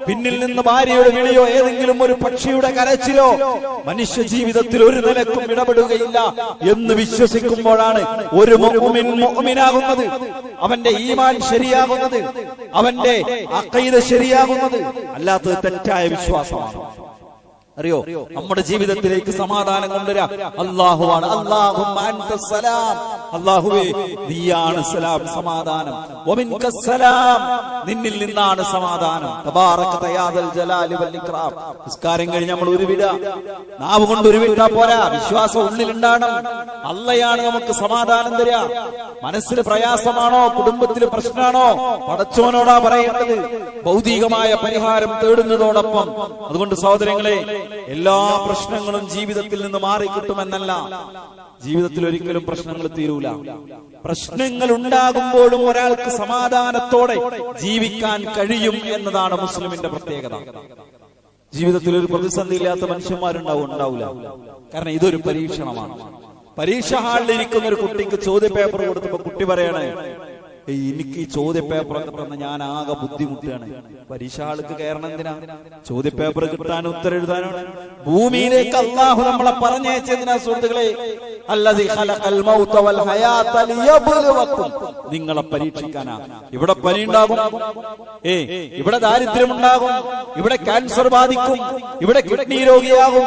പിന്നിൽ നിന്ന് ഭാര്യയുടെ വിളിയോ ഏതെങ്കിലും ഒരു പക്ഷിയുടെ കരച്ചിലോ മനുഷ്യ ജീവിതത്തിൽ ഒരു നിലക്കും ഇടപെടുകയില്ല എന്ന് വിശ്വസിക്കുമ്പോഴാണ് ഒരു മുഅ്മിൻ മുഅ്മിനാകുന്നത്, അവന്റെ ഈമാൻ ശരിയാകുന്നത്, അവന്റെ അഖീദ ശരിയാകുന്നത്. അല്ലാത്തത് തെറ്റായ വിശ്വാസമാണ്. അറിയോ? നമ്മുടെ ജീവിതത്തിലേക്ക് സമാധാനം കൊണ്ടുവരാം അല്ലാഹുവാണ്. അല്ലാഹുമ്മ അൻതസ്സലാം, അല്ലാഹുവേ നീയാണ് സലാം, സമാധാനം. വമിൻകസ്സലാം, നിന്നിൽ നിന്നാണ് സമാധാനം. തബാറക യാദൽ ജലാലി വൽ ഇക്റാം. നിസ്കാരം കഴിഞ്ഞ് നമ്മൾ ഉരുവിട, നാവ് കൊണ്ട് ഉരുവിട്ടാ പോരാ, വിശ്വാസം ഉള്ളിലുണ്ടാകണം. അള്ളയാണ് നമുക്ക് സമാധാനം തരിക. മനസ്സിൽ പ്രയാസമാണോ, കുടുംബത്തിൽ പ്രശ്നമാണോ, പടച്ചോനോടാ പറയേണ്ടത്, ഭൗതികമായ പരിഹാരം തേടുന്നതോടൊപ്പം. അതുകൊണ്ട് സഹോദരങ്ങളെ, എല്ലാ പ്രശ്നങ്ങളും ജീവിതത്തിൽ നിന്ന് മാറിക്കിട്ടുമെന്നല്ല, ജീവിതത്തിൽ ഒരിക്കലും പ്രശ്നങ്ങൾ തീരൂല. പ്രശ്നങ്ങൾ ഉണ്ടാകുമ്പോഴും ഒരാൾക്ക് സമാധാനത്തോടെ ജീവിക്കാൻ കഴിയും എന്നതാണ് മുസ്ലിമിന്റെ പ്രത്യേകത. ജീവിതത്തിൽ ഒരു പ്രതിസന്ധി ഇല്ലാത്ത മനുഷ്യന്മാരുണ്ടാവില്ല. കാരണം ഇതൊരു പരീക്ഷണമാണ്. പരീക്ഷ ഹാളിൽ ഇരിക്കുന്ന ഒരു കുട്ടിക്ക് ചോദ്യ പേപ്പർ കൊടുത്തപ്പോ കുട്ടി പറയണേ, എനിക്ക് ഈ ചോദ്യ പേപ്പറൊക്കെ തന്ന ഞാൻ ആകെ ബുദ്ധിമുട്ടാണ്. പരീക്ഷ ഹാൾക്ക് കയറണം എന്തിനാ? ചോദ്യ പേപ്പർ കിട്ടാനും ഉത്തരം എഴുതാനാണ്. ഭൂമിയിലേക്ക് അല്ലാഹു നമ്മളെ പറഞ്ഞയച്ചതിനാ സുഹൃത്തുക്കളെ. അല്ലദീ ഖലഖൽ മൗത വൽ ഹയാത ലിയബ്ലുവക്കും, നിങ്ങളെ പരീക്ഷിക്കാനാ. ഇവിടെ പനി ഉണ്ടാകും, ഇവിടെ ദാരിദ്ര്യമുണ്ടാകും, ഇവിടെ ക്യാൻസർ ബാധിക്കും, ഇവിടെ കിഡ്നി രോഗിയാകും,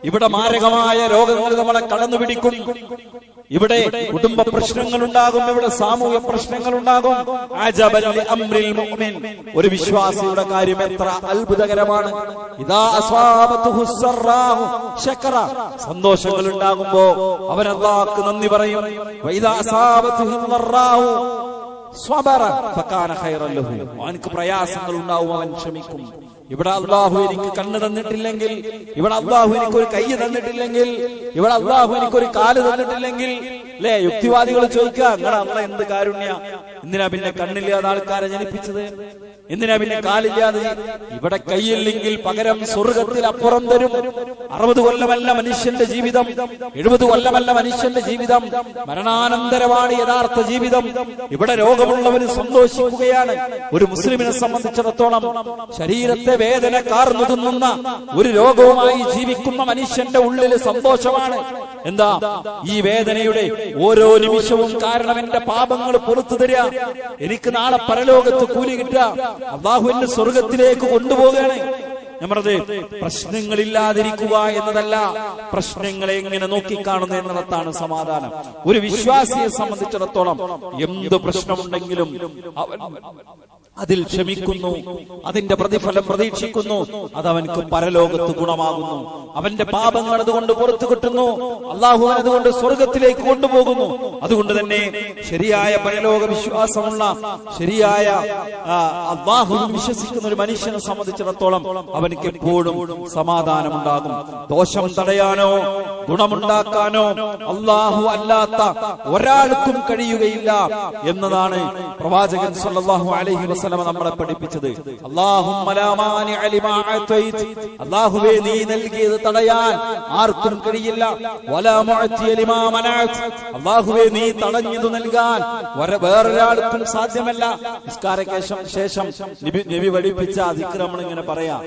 ഇവിടെ മാരകമായ രോഗങ്ങൾ നമ്മളെ കടന്നു പിടിക്കും, ഇവിടെ കുടുംബ പ്രശ്നങ്ങൾ ഉണ്ടാകും, ഇവിടെ സാമൂഹ്യ പ്രശ്നങ്ങൾ ഉണ്ടാകും. അജബൽ അംറിൽ മുഅ്മിൻ, ഒരു വിശ്വാസിയുടെ കാര്യം എത്ര അത്ഭുതകരമാണ്. ഇദാ അസ്വാബതുഹു സറാഹു ശകറ, സന്തോഷങ്ങൾ ഉണ്ടാകുമ്പോ അവൻ അല്ലാഹുവിന് നന്ദി പറയും. വഇദാ അസ്വാബതുഹു ദറാഹു സ്വബറ ഫകാന ഖൈറൻ ലഹു, അവൻക്ക് പ്രയാസങ്ങൾ ഉണ്ടാവും, അവൻ ക്ഷമിക്കും. ഇവിടെ അല്ലാഹു എനിക്ക് കണ്ണ് തന്നിട്ടില്ലെങ്കിൽ, ഇവിടെ അല്ലാഹു എനിക്കൊരു കൈ തന്നിട്ടില്ലെങ്കിൽ, ഇവിടെ അല്ലാഹു എനിക്കൊരു കാല് തന്നിട്ടില്ലെങ്കിൽ, അല്ലേ? യുക്തിവാദികൾ ചോദിക്കുക, നിങ്ങളെ അള്ള എന്ത് കാരുണ്യ, എന്തിനാ പിന്നെ കണ്ണില്ലാതെ ആൾക്കാരെ ജനിപ്പിച്ചത്, എന്തിനാ പിന്നെ കാലില്ലാതെ? ഇവിടെ കൈയില്ലെങ്കിൽ പകരം സ്വർഗത്തിൽ അപ്പുറം തരും. 60 കൊല്ലമല്ല മനുഷ്യന്റെ ജീവിതം, 70 കൊല്ലമല്ല മനുഷ്യന്റെ ജീവിതം, മരണാനന്തരമാണ് യഥാർത്ഥ ജീവിതം. ഇവിടെ രോഗമുള്ളവന് സന്തോഷിക്കുകയാണ്. ഒരു മുസ്ലിമിനെ സംബന്ധിച്ചിടത്തോളം ശരീരത്തെ വേദന കാർന്നു തിന്നുന്ന ഒരു രോഗവുമായി ജീവിക്കുന്ന മനുഷ്യന്റെ ഉള്ളിൽ സന്തോഷമാണ്. എന്താ? ഈ വേദനയുടെ ഓരോ നിമിഷവും കാരണം എന്റെ പാപങ്ങൾ പുറത്തു തരിക, എനിക്ക് നാളെ പരലോകത്ത് കൂലി കിട്ടുക, അല്ലാഹു എന്നെ സ്വർഗത്തിലേക്ക് കൊണ്ടുപോവുകയാണ്. നമ്മളത് പ്രശ്നങ്ങളില്ലാതിരിക്കുക എന്നതല്ല, പ്രശ്നങ്ങളെ എങ്ങനെ നോക്കിക്കാണുന്നു എന്നതാണ് സമാധാനം. ഒരു വിശ്വാസിയെ സംബന്ധിച്ചിടത്തോളം എന്ത് പ്രശ്നമുണ്ടെങ്കിലും അവൻ അതിൽ ക്ഷമിക്കുന്നു, അതിന്റെ പ്രതിഫലം പ്രതീക്ഷിക്കുന്നു, അതവൻക്ക് പരലോകത്ത് ഗുണമാകുന്നു. അവന്റെ പാപങ്ങൾ അതുകൊണ്ട് പുറത്തു കിട്ടുന്നു, അള്ളാഹു അതുകൊണ്ട് സ്വർഗത്തിലേക്ക് കൊണ്ടുപോകുന്നു. അതുകൊണ്ട് തന്നെ ശരിയായ പരലോക വിശ്വാസമുള്ള, ശരിയായ അള്ളാഹുവിൽ വിശ്വസിക്കുന്ന ഒരു മനുഷ്യനെ സംബന്ധിച്ചിടത്തോളം അവനക്ക് എപ്പോഴും സമാധാനമുണ്ടാകും. ദോഷം തടയാനോ ഗുണമുണ്ടാക്കാനോ അള്ളാഹു അല്ലാത്ത ഒരാൾക്കും കഴിയുകയില്ല എന്നതാണ് പ്രവാചകൻ സല്ലല്ലാഹു അലൈഹി വസല്ലം നമ്മളെ പഠിപ്പിച്ചത്. അല്ലാഹുവേ നീ നൽകിയത് തടയാൻ ആർക്കും കഴിയില്ല. അല്ലാഹുവേ നീ തടഞ്ഞത് നൽകാൻ വേറൊരാൾക്കും സാധ്യമല്ല. നിസ്കാരശേഷം ശേഷം നബി പഠിപ്പിച്ച ദിക്ർ നമ്മൾ ഇങ്ങനെ പറയാം.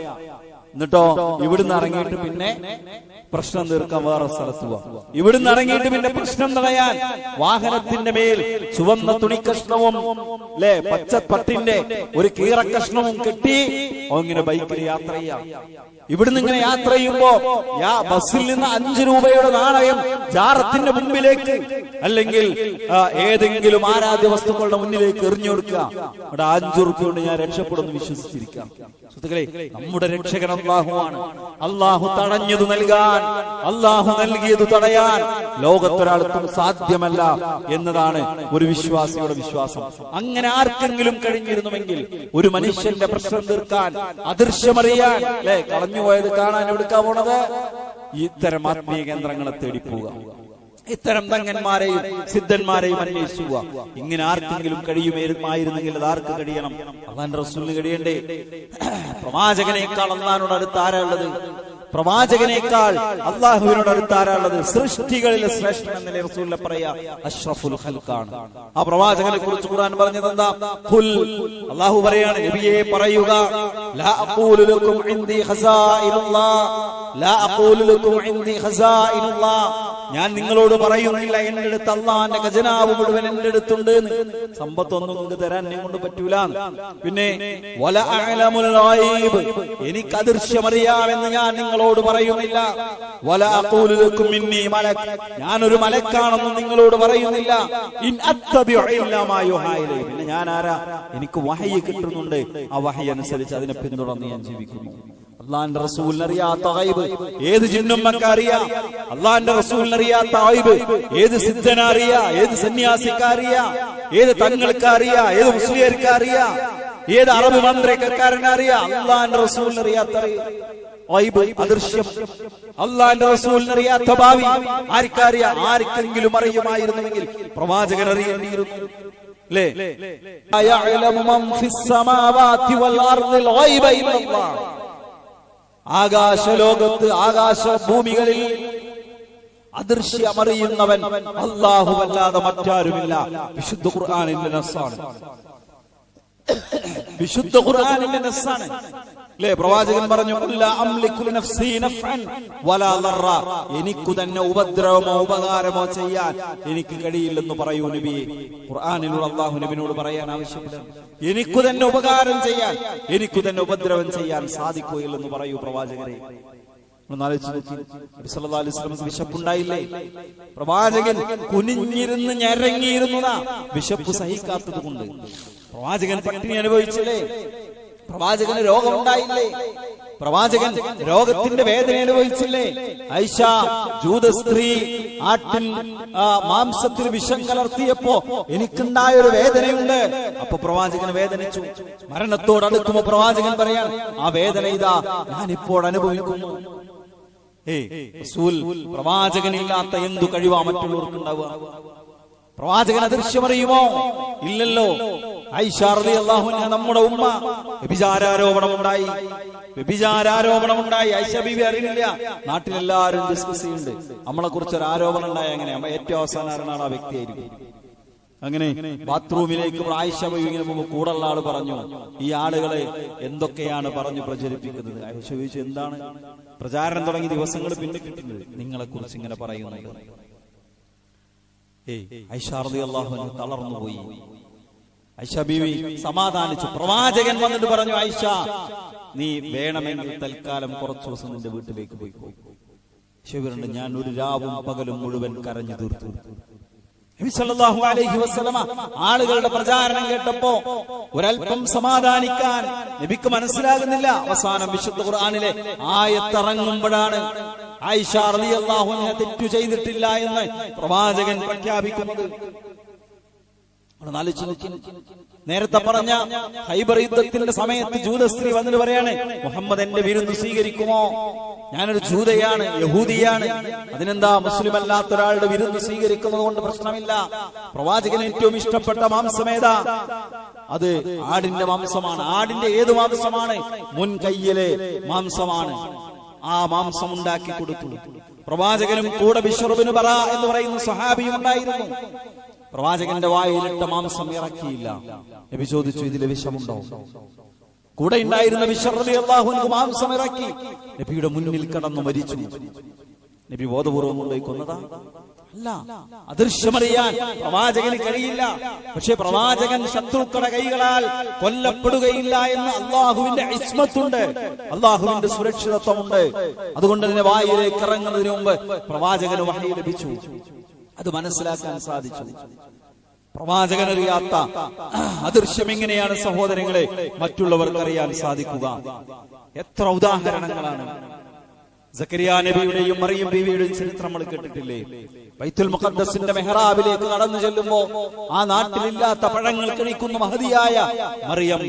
എന്നിട്ടോ ഇവിടുന്ന് ഇറങ്ങിയിട്ട് പിന്നെ പ്രശ്നം തീർക്കാൻ വേറെ സ്ഥലത്ത് പോവാം. ഇവിടുന്ന് ഇറങ്ങിയിട്ട് പിന്നെ പ്രശ്നം തടയാൻ വാഹനത്തിന്റെ മേൽ ചുവന്ന തുണിക്കഷ്ണവും പച്ചപ്പട്ടിന്റെ ഒരു കീറക്കഷ്ണവും കെട്ടി ഇങ്ങനെ ബൈക്കിൽ യാത്ര ചെയ്യാം. ഇവിടുന്ന് ഇങ്ങനെ യാത്ര ചെയ്യുമ്പോ ബസ്സിൽ നിന്ന് 5 രൂപയുടെ നാണയം ജാറത്തിന്റെ മുമ്പിലേക്ക് അല്ലെങ്കിൽ ഏതെങ്കിലും ആരാധ്യ വസ്തുക്കളുടെ മുന്നിലേക്ക് എറിഞ്ഞു കൊടുക്കുക. ഇവിടെ 5 രൂപ കൊണ്ട് ഞാൻ രക്ഷപ്പെടുന്നു വിശ്വസിച്ചിരിക്കാം. സുഹൃത്തുക്കളെ, നമ്മുടെ രക്ഷകൻ അല്ലാഹുവാണ്. അല്ലാഹു തടഞ്ഞത് നൽകാൻ, അല്ലാഹു നൽകിയത് തടയാൻ ലോകത്തൊരാൾക്കും സാധ്യമല്ല എന്നതാണ് ഒരു വിശ്വാസിയുടെ വിശ്വാസം. അങ്ങനെ ആർക്കെങ്കിലും കഴിഞ്ഞിരുന്നുവെങ്കിൽ ഒരു മനുഷ്യന്റെ പ്രശ്നം തീർക്കാൻ, അദൃശ്യമറിയാൻ, കളഞ്ഞുപോയത് കാണാൻ എടുക്കാൻ പോണത് ഇത്തരം ആത്മീയ കേന്ദ്രങ്ങളെ തേടി പോവുക, ഇത്തരം തങ്ങന്മാരെയും സിദ്ധന്മാരെയും അന്വേഷിക്കുക. ഇങ്ങനെ ആർക്കെങ്കിലും കഴിയുമായിരുന്നെങ്കിൽ അത് ആർക്ക് കഴിയണം? അല്ലാഹുവിന്റെ റസൂലിന് കഴിയണ്ടേ? പ്രവാചകനേക്കാൾ അല്ലാഹുവിനോട് അടുത്ത് ആരാ ഉള്ളത്? പ്രവാചകനേക്കാൾ അല്ലാഹുവിനോട് അടുത്ത് ആരാ ഉള്ളത്? സൃഷ്ടികളിലെ ശ്രേഷ്ഠൻ എന്നല്ലേ റസൂലിനെ പറയാ? അഷ്റഫുൽ ഖൽഖാണ്. ആ പ്രവാചകനെ കുറിച്ച് ഖുർആൻ പറഞ്ഞത് എന്താ? ഖുൽ, അല്ലാഹു പറയാണ്, നബിയെ പറയുക, ലാ അഖൂലു ലക്കും ഇൻദി ഖസാഇനുല്ലാഹ്, ലാ അഖൂലു ലക്കും ഇൻദി ഖസാഇനുല്ലാഹ്, ഞാൻ നിങ്ങളോട് പറയുന്നില്ല എന്റെ അടുത്ത് അള്ളാന്റെ ഖജനാവ് മുഴുവൻ എന്റെ അടുത്തുണ്ട്. സമ്പത്തൊന്നും നിങ്ങൾക്ക് തരാൻ എന്നെ കൊണ്ട് പറ്റൂല. പിന്നെ വല അഅലമുൽ ഗൈബ്, എനിക്ക് അദൃശ്യമറിയാമെന്ന് ഞാൻ നിങ്ങളോട് പറയുന്നില്ല. വല അഖൂലു ലക്കും മിന്നി മലക്, ഞാനൊരു മലക്കാണെന്ന് നിങ്ങളോട് പറയുന്നില്ല. ഇൻ അത്തബിഉ ഇല്ലാ മാ യുഹാ ഇലൈ, പിന്നെ ഞാൻ ആരാ? എനിക്ക് വഹയി കിട്ടുന്നുണ്ട്, ആ വഹയി അനുസരിച്ച് അതിനെ പിന്തുടർന്ന് ഞാൻ ജീവിക്കുന്നു. അള്ളാന്റെ റസൂലിനറിയാത്ത ഗൈബ് ഏത് ജിന്നുമ്മക്ക് അറിയാം? അള്ളാന്റെ റസൂലിനറിയാത്ത ഗൈബ് ഏത് സിദ്ധനറിയാ? ഏത് സന്യാസിക്കറിയാ? ഏത് തങ്ങൾക്കറിയാ? ഏത് മുസ്ലിയർക്കറിയാ? ഏത് അറബ് മന്ത്രിക്കാരനറിയാ? അള്ളാന്റെ റസൂലിനറിയാത്ത ഗൈബ്, അദൃശ്യം, അല്ലാഹുവിന്റെ റസൂലിന് അറിയാത്ത ഭാവി ആർക്കറിയാം? ആർക്കെങ്കിലും അറിയുമായിരുന്നുവെങ്കിൽ പ്രവാചകൻ അറിയേണ്ടിയിരുന്നു. അല്ലേ? യഅലമു മൻ ഫിസ് സമാവാതി വൽ അർദിൽ ഗൈബ ഇല്ലല്ലാഹ്. ആകാശലോകത്ത് ആകാശഭൂമികളിൽ അദൃശ്യമറിയുന്നവൻ അല്ലാഹുവല്ലാതെ മറ്റാരുമില്ല. വിശുദ്ധ ഖുർആനിന്റെ നസ്സാണ്. വിശുദ്ധ ഖുർആനിന്റെ നസ്സാണ്. അല്ലേ? പ്രവാചകൻ പറഞ്ഞു, എനിക്ക് തന്നെ ഉപദ്രവമോ ഉപകാരമോ ചെയ്യാൻ എനിക്ക് കഴിയില്ലെന്ന് പറയൂ നബിയെ. ഖുർആനിലൂടെ അല്ലാഹു നബിയോട് പറയാൻ ആവശ്യപ്പെടുന്നു, എനിക്ക് തന്നെ ഉപകാരം ചെയ്യാൻ, എനിക്ക് തന്നെ ഉപദ്രവം ചെയ്യാൻ സാധിക്കുകയില്ലെന്ന് പറയൂ പ്രവാചകരെ. വിശപ്പുണ്ടായില്ലേ? പ്രവാചകൻ കുനിഞ്ഞിരുന്ന് ഞരങ്ങിയിരുന്ന വിശപ്പ് സഹിക്കാത്തത് കൊണ്ട് പ്രവാചകൻ പട്ടിണി അനുഭവിച്ചില്ലേ? പ്രവാചകന് രോഗമുണ്ടായില്ലേ? പ്രവാചകൻ രോഗത്തിന്റെ വേദന അനുഭവിച്ചില്ലേ? ഐഷ ജൂത സ്ത്രീ ആട്ടിൻ മാംസത്തിൽ വിഷം കലർത്തിയപ്പോ എനിക്കുണ്ടായ ഒരു വേദനയുണ്ട്. അപ്പൊ പ്രവാചകൻ വേദനിച്ചു. മരണത്തോടടുക്കുമ്പോ പ്രവാചകൻ പറയാൻ, ആ വേദന ഇതാ ഞാനിപ്പോൾ അനുഭവിക്കുന്നു. റസൂൽ പ്രവാചകനില്ലാത്ത എന്തു കഴിവാ മറ്റുള്ളവർക്കുണ്ടാവുക? പ്രവാചകൻ അദൃശ്യമറിയുമോ? ഇല്ലല്ലോ. ഐഷ റളിയല്ലാഹു അൻഹ നമ്മുടെ ഉമ്മ വ്യഭിചാരാരോപണമുണ്ടായി. ഐഷ ബീവി അറിയില്ല, നാട്ടിലെല്ലാവരും ഡിസ്കസ് ചെയ്യുന്നുണ്ട്. നമ്മളെ കുറിച്ച് ഒരു ആരോപണം ഉണ്ടായ അങ്ങനെ ഏറ്റവും അവസാനം അറിയുന്ന ആ വ്യക്തിയായിരിക്കും. അങ്ങനെ ബാത്റൂമിലേക്ക് ആയിഷ ബീവി ഇങ്ങനെ പോകുമ്പോൾ കൂടുള്ള ആള് പറഞ്ഞു, ഈ ആളുകളെ എന്തൊക്കെയാണ് പറഞ്ഞു പ്രചരിപ്പിക്കുന്നത്? ആയിഷ ചോദിച്ചു, എന്താണ്? പ്രചാരണം തുടങ്ങി ദിവസങ്ങൾ പിന്നെ കിട്ടുന്നത് നിങ്ങളെ കുറിച്ച് ഇങ്ങനെ പറയുന്നത്. ഐഷ റളിയല്ലാഹു അൻഹ തളർന്നുപോയി. ഐഷ ബീവി സമാധാനിച്ചു. പ്രവാചകൻ വന്നിട്ട് പറഞ്ഞു, ഐഷ നീ വേണമെങ്കിൽ തൽക്കാലം കുറച്ചു ദിവസം നിന്റെ വീട്ടിലേക്ക് പോയിക്കോ. ശിവരുണ്ട്, ഞാൻ ഒരു രാവും പകലും മുഴുവൻ കരഞ്ഞു തീർത്തു. നബി സല്ലല്ലാഹു അലൈഹി വസല്ലമ ആളുകളുടെ പ്രചാരണം കേട്ടപ്പോ ഒരൽപ്പം സമാധാനിക്കാൻ നബിക്ക് മനസ്സിലാകുന്നില്ല. അവസാനം വിശുദ്ധ ഖുർആനിലെ ആയത്തിറങ്ങുമ്പോഴാണ് ആയിഷ റളിയല്ലാഹു അൻഹ തെറ്റു ചെയ്തിട്ടില്ല എന്ന് പ്രവാചകൻ പ്രഖ്യാപിക്കുന്നത്. നേരത്തെ പറഞ്ഞ ഖൈബർ യുദ്ധത്തിന്റെ സമയത്ത് ജൂത സ്ത്രീ വന്നിട്ട് പറയാണ്, മുഹമ്മദ് എന്റെ വിരുന്ന് സ്വീകരിക്കുമോ? ഞാനൊരു ജൂതയാണ്, യഹൂദിയാണ്, അതിനെന്താ? മുസ്ലിം അല്ലാത്ത ഒരാളുടെ വിരുന്ന് സ്വീകരിക്കുന്നത് കൊണ്ട് പ്രശ്നമില്ല. പ്രവാചകന് ഏറ്റവും ഇഷ്ടപ്പെട്ട മാംസമേതാ? അത് ആടിന്റെ മാംസമാണ്. ആടിന്റെ ഏത് മാംസമാണ്? മുൻകൈയിലെ മാംസമാണ്. ആ മാംസം ഉണ്ടാക്കി കൊടുത്തു. പ്രവാചകനും കൂടെ ബിശ്റുബ്നു ബറ എന്ന് പറയുന്ന സ്വഹാബിയും ഉണ്ടായിരുന്നു. പ്രവാചകന്റെ വായിലിട്ട മാംസം ഇറക്കിയില്ല. നബി ചോദിച്ചു, ഇതിലെ വിഷമുണ്ടോ? കൂടെ ഉണ്ടായിരുന്ന ബിശ്ർ റളിയല്ലാഹു അൻഹു മാംസം ഇറക്കി നബിയുടെ മുന്നിൽ കടന്നു മരിച്ചു. നബി ബോധപൂർവം കൊണ്ടുപോയി കൊന്നതാ? അല്ല. അദൃശ്യമറിയാൻ പ്രവാചകന് കഴിയില്ല. പക്ഷെ പ്രവാചകൻ ശത്രുക്കളുടെ കൈകളാൽ കൊല്ലപ്പെടുകയില്ല എന്ന് അള്ളാഹുവിന്റെ ഇസ്മത്തുണ്ട്, അള്ളാഹുവിന്റെ സുരക്ഷിതത്വമുണ്ട്. അതുകൊണ്ട് തന്നെ വായിലേക്ക് ഇറങ്ങുന്നതിന് മുമ്പ് പ്രവാചകന് വഹി ലഭിച്ചു. അത് മനസ്സിലാക്കാൻ സാധിച്ചു. പ്രവാചകനറിയാത്ത അദൃശ്യം എങ്ങനെയാണ് സഹോദരങ്ങളെ മറ്റുള്ളവർക്ക് അറിയാൻ സാധിക്കുക? എത്ര ഉദാഹരണങ്ങളാണ്! സക്കരിയ നബിയുടെയും മറിയം ബീവിയുടെയും ചരിത്രം നമ്മൾ കേട്ടിട്ടില്ലേ? ബൈത്തുൽ മുഖദ്ദസിന്റെ മെഹ്റാബിലേക്ക് കടന്നു ചെല്ലുമ്പോ ആ നാട്ടിലില്ലാത്ത പഴങ്ങൾ കഴിക്കുന്ന മഹദിയായ മറിയം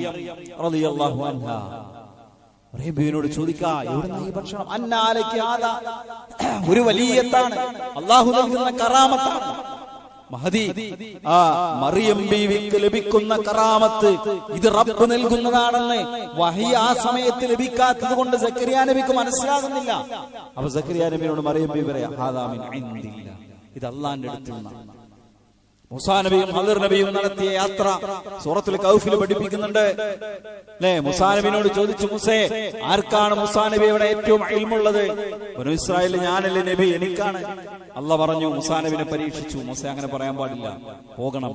റളിയല്ലാഹു അൻഹ മറിയം ബീവിയോട് ചോദിക്കാ, എവിടുന്ന ഈ ഭക്ഷണം? അന്നാലക്ക് ആദാ, ഒരു വലിയത്താണ്, അല്ലാഹു നൽകുന്ന കറാമത്താണ്. മഹദി ആ മറിയം ബീവിക്ക് ലഭിക്കുന്ന കറാമത്ത് ഇത് റബ്ബ് നൽകുന്നതാണെന്ന് വഹി ആ സമയത്ത് ലഭിക്കാത്തത് കൊണ്ട് സക്കരിയ നബിക്ക് മനസ്സിലാകുന്നില്ല. അപ്പൊ സക്കരിയ നബിയോട് മറിയം ബീവി പറയാ, ഹാദാ മിൻ ഇൻദില്ല, ഇത് അല്ലാഹുവിന്റെ അടുത്ത് നിന്നാണ്. മൂസാ നബിയും ഖദർ നബിയും നടത്തിയ യാത്ര സൂറത്തുൽ കൗഫിൽ പഠിപ്പിക്കുന്നുണ്ട്. അല്ലേ? മൂസാ നബിയോട് ചോദിച്ചു, മൂസേ, ആർക്കാണ് മൂസാ നബിയുടെ ഏറ്റവും ഇൽമുള്ളത്? ബനൂ ഇസ്രായേലിൽ ഞാനല്ലേ നബി, എനിക്കാണ്. അല്ലാഹ് പറഞ്ഞു, മൂസാ നബിനെ പരീക്ഷിച്ചു. മൂസേ, അങ്ങനെ പറയാൻ പാടില്ല, പോകണം.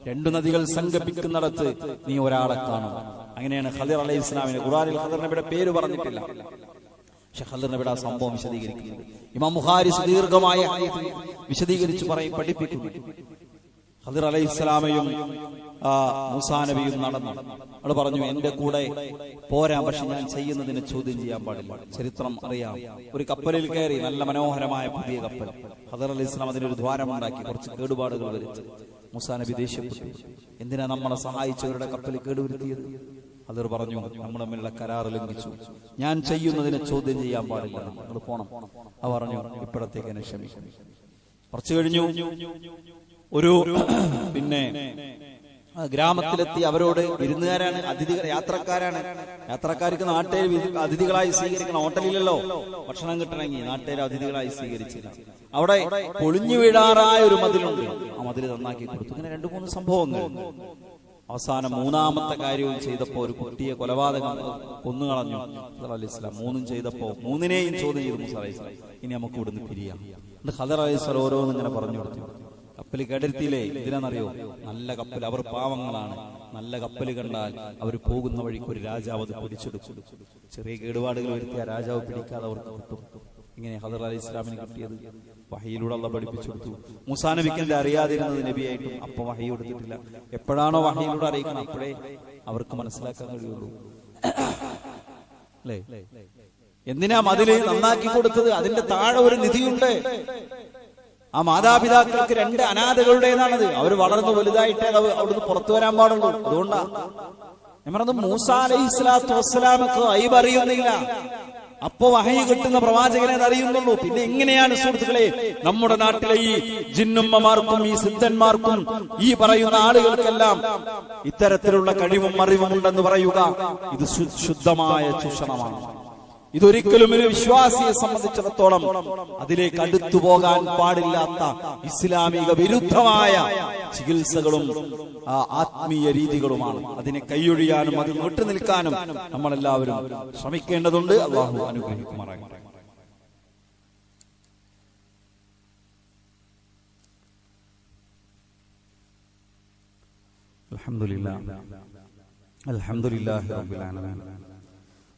രണ്ടു നദികൾ സംഗമിക്കുന്നിടത്ത് നീ ഒരാളെ കാണും. അങ്ങനെയാണ് ഖദർ അലൈഹി ഇസ്ലാമിനെ ഖുർആനിൽ ഖദർ നബിയുടെ പേര് പറഞ്ഞിട്ടില്ല, പക്ഷെ ഖദർ നബിയുടെ ആ സംഭവം വിശദീകരിക്കുന്നുണ്ട്. ഇമാം ബുഖാരി ദീർഘമായ ഹദീസ് വിശദീകരിച്ച് പഠിപ്പിക്കുന്നു. ഖദർ അലൈഹി ഇസ്ലാമയും മൂസാ നബിയും നടന്നു. അവൾ പറഞ്ഞു, എന്റെ കൂടെ പോരാ, പക്ഷെ ഞാൻ ചെയ്യുന്നതിനെ ചോദ്യം ചെയ്യാൻ പാടില്ല. ചരിത്രം അറിയാം. ഒരു കപ്പലിൽ കയറി, നല്ല മനോഹരമായ പുതിയ കപ്പൽ. ഖദർ അലൈഹി ഇസ്ലാം അതിനൊരു ദ്വാരമുണ്ടാക്കി, കുറച്ച് കേടുപാടുകൾ വരുത്തി. മൂസാ നബി ദേഷ്യപ്പെട്ടു, എന്തിനാ നമ്മളെ സഹായിച്ചവരുടെ കപ്പൽ കേടുവരുത്തിയത്? ഖദർ പറഞ്ഞു, നമ്മൾ തമ്മിലുള്ള കരാർ ലംഘിച്ചു, ഞാൻ ചെയ്യുന്നതിനെ ചോദ്യം ചെയ്യാൻ പാടില്ല, നിങ്ങൾ പോണം. അവ പറഞ്ഞു, ഇപ്പോഴത്തേക്ക് എന്നെ ക്ഷമിക്കും. കുറച്ചു കഴിഞ്ഞു ഒരു ഗ്രാമത്തിലെത്തി അവരോട് വിരുന്നുകാരാണ്, യാത്രക്കാർക്ക് നാട്ടുകാർ അതിഥികളായി സ്വീകരിക്കണം. ഹോട്ടലിലല്ലോ ഭക്ഷണം കിട്ടണമെങ്കിൽ നാട്ടുകാർ അതിഥികളായി സ്വീകരിച്ചില്ല. അവിടെ പൊളിഞ്ഞു വീഴാറായ ഒരു മതിലുണ്ട്, ആ മതിൽ നന്നാക്കി കൊടുത്തു. ഇങ്ങനെ 2-3 സംഭവങ്ങൾ. അവസാനം 3ാമത്തെ കാര്യവും ചെയ്തപ്പോ ഒരു കുട്ടിയെ കൊലപാതകം കൊന്നുകളഞ്ഞു അലൈഹിസ്സലാം. 3ഉം ചെയ്തപ്പോ 3നെയും ചോദ്യം ചെയ്തു മൂസ അലൈഹിസ്സലാം. ഇനി നമുക്ക് ഇവിടുന്ന് പിരിയാം. ഖദർ അലൈഹിസ്സലാം ഓരോന്നും ഇങ്ങനെ പറഞ്ഞു കൊടുത്തു. കപ്പൽ കേടരുത്തിയില്ലേ, ഇതിനെന്നറിയോ, നല്ല കപ്പൽ, അവർ പാവങ്ങളാണ്, നല്ല കപ്പൽ കണ്ടാൽ അവർ പോകുന്ന വഴിക്ക് ഒരു രാജാവ് അത് പിടിച്ചെടുക്കും. ചെറിയ കേടുപാടുകൾ വരുത്തിയ രാജാവ് പിടിക്കാതെ അവർക്ക് കിട്ടും. ഇങ്ങനെ ഖദർ അലൈഹിസ്സലാമിന് കിട്ടിയത് വഹയിലൂടെ അള്ളാഹ് പഠിപ്പിച്ചു കൊടുത്തു. മൂസാ നബിക്ക് അറിയാതിരുന്നത് നബിയായിട്ടും അപ്പൊ വഹയി കൊടുത്തിട്ടില്ല. എപ്പോഴാണോ വഹയിലൂടെ അറിയിക്കണം അപ്പോഴേ അവർക്ക് മനസ്സിലാക്കാൻ കഴിയുള്ളൂ. അല്ലേ? എന്തിനാ മതില് നന്നാക്കി കൊടുത്തത്? അതിന്റെ താഴെ ഒരു നിധിയുണ്ട്. ആ മാതാപിതാക്കൾക്ക് 2 അനാഥകളുടേതാണത്. അവർ വളർന്ന് വലുതായിട്ടേ അവിടുന്ന് പുറത്തു വരാൻ പാടുള്ളൂ. അതുകൊണ്ടാ ഞാൻ പറഞ്ഞത്, മൂസാ അലൈഹിസ്സലാത്തു വസ്സലാമക്ക് ഗൈബ് അറിയുന്നില്ല. അപ്പോ വഹയി കിട്ടുന്ന പ്രവാചകനെ അറിയുന്നുള്ളൂ. പിന്നെ എങ്ങനെയാണ് സുഹൃത്തുക്കളെ നമ്മുടെ നാട്ടിലെ ഈ ജിന്നുമ്മമാർക്കും ഈ സിദ്ധന്മാർക്കും ഈ പറയുന്ന ആളുകൾക്കെല്ലാം ഇത്തരത്തിലുള്ള കഴിവും അറിവും ഉണ്ടെന്ന് പറയുക? ഇത് ശുദ്ധമായ ചൂഷണമാണ്. ഇതൊരിക്കലും ഒരു വിശ്വാസിയെ സംബന്ധിച്ചിടത്തോളം അതിലേക്ക് അടുത്തു പോകാൻ പാടില്ലാത്ത ഇസ്ലാമിക വിരുദ്ധമായ ചികിത്സകളും ആത്മീയ രീതികളുമാണ്. അതിനെ കൈയൊഴിയാനും അത് വിട്ടുനിൽക്കാനും നമ്മളെല്ലാവരും ശ്രമിക്കേണ്ടതുണ്ട്. അല്ലാഹു അനുഗ്രഹിക്കുമാറാകട്ടെ. അൽഹംദുലില്ലാഹി റബ്ബിൽ ആലമീൻ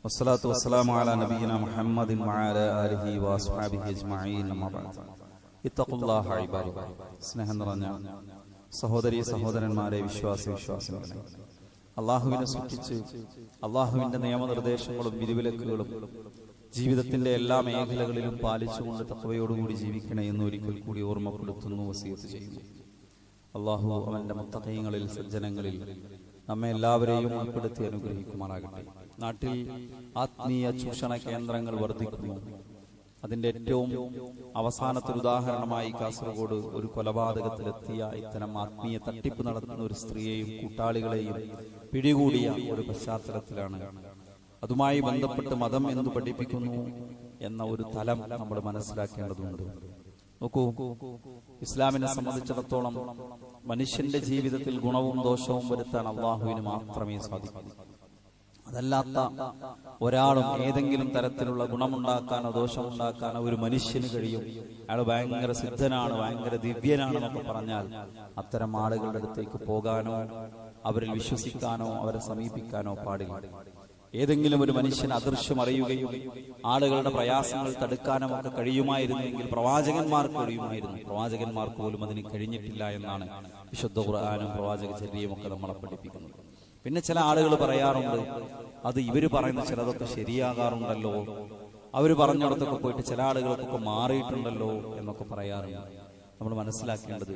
വസ്സലാത്തു വസ്സലാമു അലാ നബിയിനാ മുഹമ്മദിൻ വഅലാ ആലിഹി വഅസ്ഹാബിഹി അജ്മഈൻ. അമ്മാ ബഅദ്. ഇത്തഖുല്ലാഹ ഇബാദി. സ്നേഹം നിറഞ്ഞ സഹോദരീ സഹോദരന്മാരെ, വിശ്വാസികളെ, അള്ളാഹുവിനെ സൂക്ഷിച്ച് അള്ളാഹുവിന്റെ നിയമനിർദ്ദേശങ്ങളും വിധിവിലക്കുകളും ജീവിതത്തിന്റെ എല്ലാ മേഖലകളിലും പാലിച്ചുകൊണ്ട് തഖ്വയോടുകൂടി ജീവിക്കണേ എന്ന് ഒരിക്കൽ കൂടി ഓർമ്മപ്പെടുത്തുന്നു, വസിയത്ത് ചെയ്യുന്നു. അള്ളാഹു അവന്റെ മുത്തഖീങ്ങളിൽ, സജ്ജനങ്ങളിൽ നമ്മെ എല്ലാവരെയും ഉൾപ്പെടുത്തി അനുഗ്രഹിക്കുമാറാകട്ടെ. നാട്ടിൽ ആത്മീയ ചൂഷണ കേന്ദ്രങ്ങൾ വർദ്ധിക്കുന്നു. അതിന്റെ ഏറ്റവും അവസാനത്തെ ഉദാഹരണമായി കാസർഗോഡ് ഒരു കൊലപാതകത്തിലെത്തിയ ഇത്തരം ആത്മീയ തട്ടിപ്പ് നടത്തുന്ന ഒരു സ്ത്രീയെയും കൂട്ടാളികളെയും പിടികൂടിയ ഒരു പശ്ചാത്തലത്തിലാണ്. അതുമായി ബന്ധപ്പെട്ട് മതം എന്തു പഠിപ്പിക്കുന്നു എന്ന ഒരു തലം നമ്മൾ മനസ്സിലാക്കേണ്ടതുണ്ട്. നോക്കൂ, ഇസ്ലാമിനെ സംബന്ധിച്ചിടത്തോളം മനുഷ്യന്റെ ജീവിതത്തിൽ ഗുണവും ദോഷവും വരുത്താൻ അള്ളാഹുവിന് മാത്രമേ സാധിക്കൂ. അതല്ലാത്ത ഒരാളും ഏതെങ്കിലും തരത്തിലുള്ള ഗുണമുണ്ടാക്കാനോ ദോഷമുണ്ടാക്കാനോ ഒരു മനുഷ്യന് കഴിയും. അയാൾ ഭയങ്കര സിദ്ധനാണ്, ഭയങ്കര ദിവ്യനാണെന്നൊക്കെ പറഞ്ഞാൽ അത്തരം ആളുകളുടെ അടുത്തേക്ക് പോകാനോ അവരിൽ വിശ്വസിക്കാനോ അവരെ സമീപിക്കാനോ പാടില്ല. ഏതെങ്കിലും ഒരു മനുഷ്യൻ അദൃശ്യം അറിയുകയും ആളുകളുടെ പ്രയാസങ്ങൾ തടുക്കാനും ഒക്കെ കഴിയുമായിരുന്നെങ്കിൽ പ്രവാചകന്മാർക്ക് കഴിയുമായിരുന്നു. പ്രവാചകന്മാർക്ക് പോലും അതിന് കഴിഞ്ഞിട്ടില്ല എന്നാണ് വിശുദ്ധ ഖുർആനും പ്രവാചക ചര്യയും ഒക്കെ നമ്മളെ പഠിപ്പിക്കുന്നത്. പിന്നെ ചില ആളുകൾ പറയാറുണ്ട്, അത് ഇവര് പറയുന്ന ചിലതൊക്കെ ശരിയാകാറുണ്ടല്ലോ, അവര് പറഞ്ഞിടത്തൊക്കെ പോയിട്ട് ചില ആളുകൾക്കൊക്കെ മാറിയിട്ടുണ്ടല്ലോ എന്നൊക്കെ പറയാറുണ്ട്. നമ്മൾ മനസ്സിലാക്കേണ്ടത്,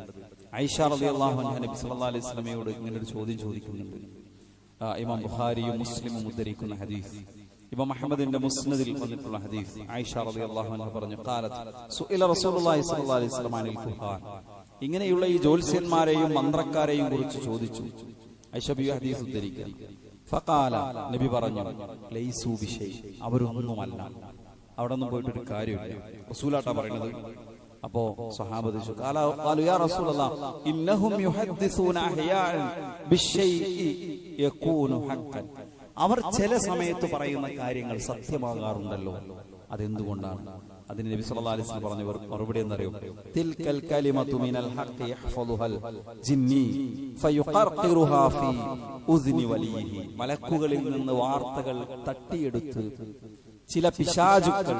ആയിഷ റളിയല്ലാഹു അൻഹ നബി സല്ലല്ലാഹു അലൈഹി വസല്ലമയോട് ഇങ്ങനെ ഒരു ചോദ്യം ചോദിക്കുന്നുണ്ട്. ഇമാം ബുഖാരിയും മുസ്ലിമും ഉദ്ധരിക്കുന്ന ഹദീസ്, ഇമാം അഹ്മദിന്റെ മുസ്നദിൽ വന്നിട്ടുള്ള ഹദീസ്. ആയിഷ റളിയല്ലാഹു അൻഹ പറഞ്ഞു, ഖാലത്ത് സുഇല റസൂലുള്ളാഹി സ്വല്ലല്ലാഹു അലൈഹി വസല്ലം അനിൽ ഖുഹാൻ. ഇങ്ങനെയുള്ള ഈ ജ്യോത്സ്യന്മാരെയും മന്ത്രക്കാരെയും കുറിച്ച് ചോദിച്ചു. ആയിഷ ബി ഹദീസ് ഉദ്ധരിക്കുന്നു. ഫഖാല, നബി പറഞ്ഞു, ലൈസു ബിശൈ, അവരൊന്നുമല്ല, അവിടെ ഒന്നും പോയിട്ടൊരു കാര്യമില്ല. റസൂലാട്ടാ പറയുന്നത്. അപ്പോ സ്വഹാബത്ത് ചോദിച്ചു, ഖാലു യാ റസൂലല്ലാഹ് ഇന്നഹും യുഹദ്ദിസൂന അഹ്യാൻ ബിശൈഇ യകൂനു ഹഖൻ. അവർ ചില സമയത്ത് പറയുന്ന കാര്യങ്ങൾ സത്യമാകാറുണ്ടല്ലോ, അതെന്തുകൊണ്ടാണ്? അതിന് നബി സല്ലല്ലാഹു അലൈഹി വസല്ലം പറഞ്ഞ മറുപടി എന്നറിയോ? തിൽകൽ കലിമതു മിനൽ ഹഖ് യഹ്ഫളുഹൽ ജിന്നി ഫയുഖർഖിറുഹാ ഫീ ഉസ്നി വലിഹി. മലക്കുകളിൽ നിന്ന് വാർത്തകൾ തട്ടിയെടുത്ത് ചില പിശാചുക്കൾ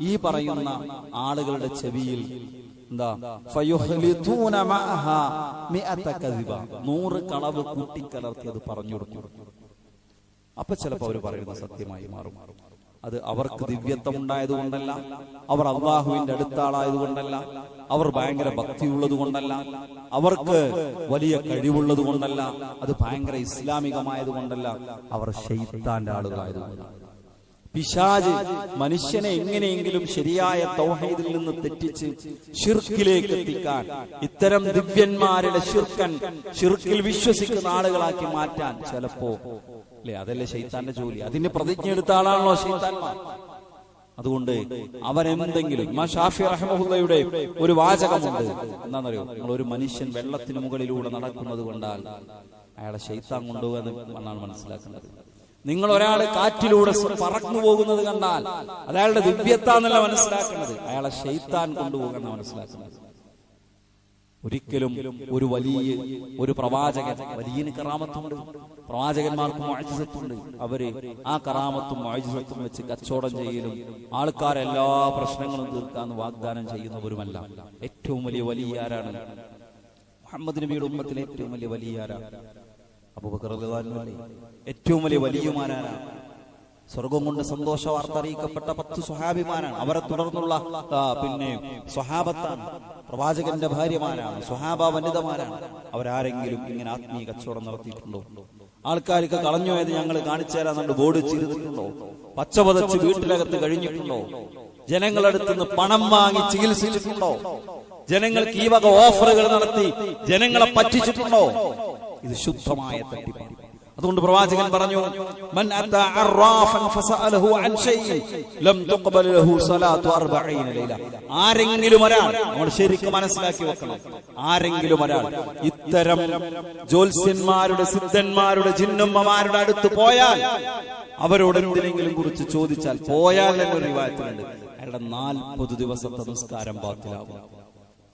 ഈ പറയുന്ന ആളുകളുടെ ചെവിയിൽ 100 കളവ് കൂട്ടിക്കലർത്തി അത് പറഞ്ഞു കൊടുക്കും. അപ്പൊ ചിലപ്പോ അവർ പറയുന്നത് സത്യമായി മാറും. അത് അവർക്ക് ദിവ്യത്വം ഉണ്ടായതുകൊണ്ടല്ല, അവർ അള്ളാഹുവിന്റെ അടുത്ത ആളായതുകൊണ്ടല്ല, അവർ ഭയങ്കര ഭക്തിയുള്ളത് കൊണ്ടല്ല, അവർക്ക് വലിയ കഴിവുള്ളത് കൊണ്ടല്ല, അത് ഭയങ്കര ഇസ്ലാമികമായത് കൊണ്ടല്ല, അവർ ശൈത്താന്റെ ആളുകളായതുകൊണ്ടാണ്. പിശാച് മനുഷ്യനെ എങ്ങനെയെങ്കിലും ശരിയായ തൗഹീദിൽ നിന്ന് തെറ്റിച്ച് ശിർക്കിലേക്ക് എത്തിക്കാൻ, ഇത്തരം ദിവ്യന്മാരുടെ ശിർക്കിൽ വിശ്വസിക്കുന്ന ആളുകളാക്കി മാറ്റാൻ ചിലപ്പോ അതല്ലേ ശൈത്താന്റെ ജോലി. അതിന് പ്രതിജ്ഞ എടുത്ത ആളാണല്ലോ ശൈത്താന്മാർ. അതുകൊണ്ട് അവരെന്തെങ്കിലും ഷാഫി റഹ്മഹുള്ളയുടെ ഒരു വാചകമുണ്ട്, എന്താണെന്നറിയോ? ഒരു മനുഷ്യൻ വെള്ളത്തിന് മുകളിലൂടെ നടക്കുന്നത് കൊണ്ടാൽ അയാളെ ശൈത്താൻ കൊണ്ടുപോകുക എന്നാണ് മനസ്സിലാക്കുന്നത്. നിങ്ങൾ ഒരാൾ കാറ്റിലൂടെ പറന്നു പോകുന്നത് കണ്ടാൽ അത് അയാളുടെ ദിവ്യത്താന്നല്ല മനസ്സിലാക്കുന്നത്, അയാളെ ശൈത്താൻ കൊണ്ടുപോകുന്ന മനസ്സിലാക്കുന്നത്. ഒരിക്കലും ഒരു പ്രവാചകൻ, വലിയ കറാമത്തുണ്ട്, പ്രവാചകന്മാർക്ക് മുഅ്ജിസത്തുണ്ട്. അവര് ആ കറാമത്തും മുഅ്ജിസത്തും വെച്ച് കച്ചവടം ചെയ്യലും ആൾക്കാരെല്ലാ പ്രശ്നങ്ങളും തീർക്കാന്ന് വാഗ്ദാനം ചെയ്യുന്നവരുമല്ല. ഏറ്റവും വലിയ ആരാണ്? മുഹമ്മദ് നബിയുടെ ഉമ്മത്തിലെ ഏറ്റവും വലിയ ആരാണ്? അബൂബക്കർ റളിയല്ലാഹു അൻഹു. ഏറ്റവും വലിയമാരാണ്. സ്വർഗം കൊണ്ട് സന്തോഷ വാർത്ത അറിയിക്കപ്പെട്ട 10 സ്വഹാബിമാരാണ്. അവരെ തുടർന്നുള്ള സ്വഹാബത്താണ്, പ്രവാചകന്റെ ഭാര്യമാരാണ്, സ്വഹാബ വനിതമാരാണ്. അവരാരെങ്കിലും ഇങ്ങനെ ആത്മീയ കച്ചവടം നടത്തിയിട്ടുണ്ടോ? ആൾക്കാർക്ക് കളഞ്ഞു പോയത് ഞങ്ങൾ കാണിച്ചു തരാന്നുണ്ട് ബോർഡ് ചെയ്തിട്ടുണ്ടോ? പച്ചപതച്ച് വീട്ടിലകത്ത് കഴിഞ്ഞിട്ടുണ്ടോ? ജനങ്ങളടുത്ത് നിന്ന് പണം വാങ്ങി ചികിത്സിച്ചിട്ടുണ്ടോ? ജനങ്ങൾക്ക് ഈ വക ഓഫറുകൾ നടത്തി ജനങ്ങളെ പറ്റിച്ചിട്ടുണ്ടോ? ഇത് ശുദ്ധമായ തട്ടിപ്പാണ്. അതുകൊണ്ട് പ്രവാചകൻ പറഞ്ഞു, മൻ അതാ അറാഫൻ ഫസഅലഹു അൻ ഷൈഇൻ ലം തുഖബൽ ലഹു സ്വലാത്തു 40 ലൈല. ആരെങ്കിലും ഒരാൾ, നമ്മൾ ശരിക്കും മനസ്സിലാക്കി വെക്കണം, ആരെങ്കിലും ഒരാൾ ഇത്തരം ജ്യോത്സ്യന്മാരുടെ, സിദ്ധന്മാരുടെ, ജിന്നുമ്മമാരുടെ അടുത്ത് പോയാൽ, അവരോട് എന്തിനെങ്കിലും കുറിച്ച് ചോദിച്ചാൽ, പോയാൽ എന്നൊരു റിവായത്തിലുണ്ട്, അയാളുടെ 40 ദിവസത്തെ നമസ്കാരം ബാത്തിലാവും.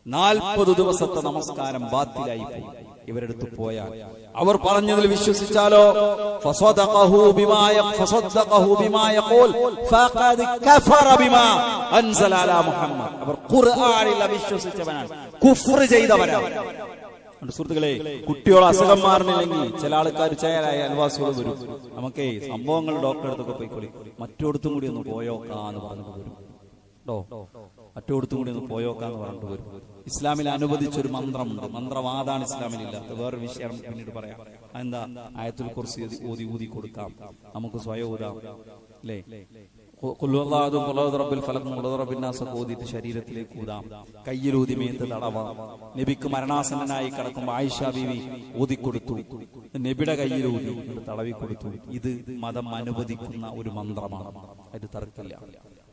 40 ദിവസത്തെ നമസ്കാരം ബാത്തിലായി പോയി. ഇവരെടുത്ത് പോയാൽ, അവർ പറഞ്ഞതിൽ വിശ്വസിച്ചാലോ, ഫസദഖഹു ബിമാ യഖൂൽ ഫഖദ് കഫറ ബിമാ അൻസല അലാ മുഹമ്മദ്. അവർ ഖുർആനിൽ അവിശ്വസിച്ചവനാണ്, കുഫ്ർ ചെയ്തവനാണ്. സുഹൃത്തുക്കളെ, കുട്ടിയോട് അസുഖം മാറുന്നില്ലെങ്കിൽ ചില ആൾക്കാർ ചേരായ അൽവാസികൾ വരും, നമുക്ക് സംഭവങ്ങൾ ഡോക്ടറെ അടുത്തൊക്കെ പോയിക്കോളി, മറ്റോടത്തും കൂടി ഒന്ന് പോയോക്കാന്ന് പറഞ്ഞിട്ട് വരും കേട്ടോ, മറ്റോടത്തും കൂടി ഒന്ന് പോയോക്കാന്ന് പറഞ്ഞിട്ട് വരും. ഇസ്ലാമിൽ അനുവദിച്ചൊരു മന്ത്രമുണ്ട്, മന്ത്രവാദാണ് ഇസ്ലാമിലില്ലാത്ത, വേറൊരു വിഷയം പിന്നീട് പറയാം. എന്താ? ആയത്തുൽ കുർസി ഊതി കൊടുക്കാം, നമുക്ക് സ്വയം ഊതാം, അല്ലേ? ഓതിയിട്ട് ശരീരത്തിലേക്ക് ഊതാം, കയ്യിലൂതി മേത്ത് തടവാം. നബിക്ക് മരണാസന്നനായി കിടക്കുമ്പോൾ ആയിഷ ബീവി ഊതിക്കൊടുത്തു, നബിയുടെ കയ്യിലൂതി തടവി കൊടുത്തു. ഇത് മതം അനുവദിക്കുന്ന ഒരു മന്ത്രമാണ്, അത് തർക്കില്ല.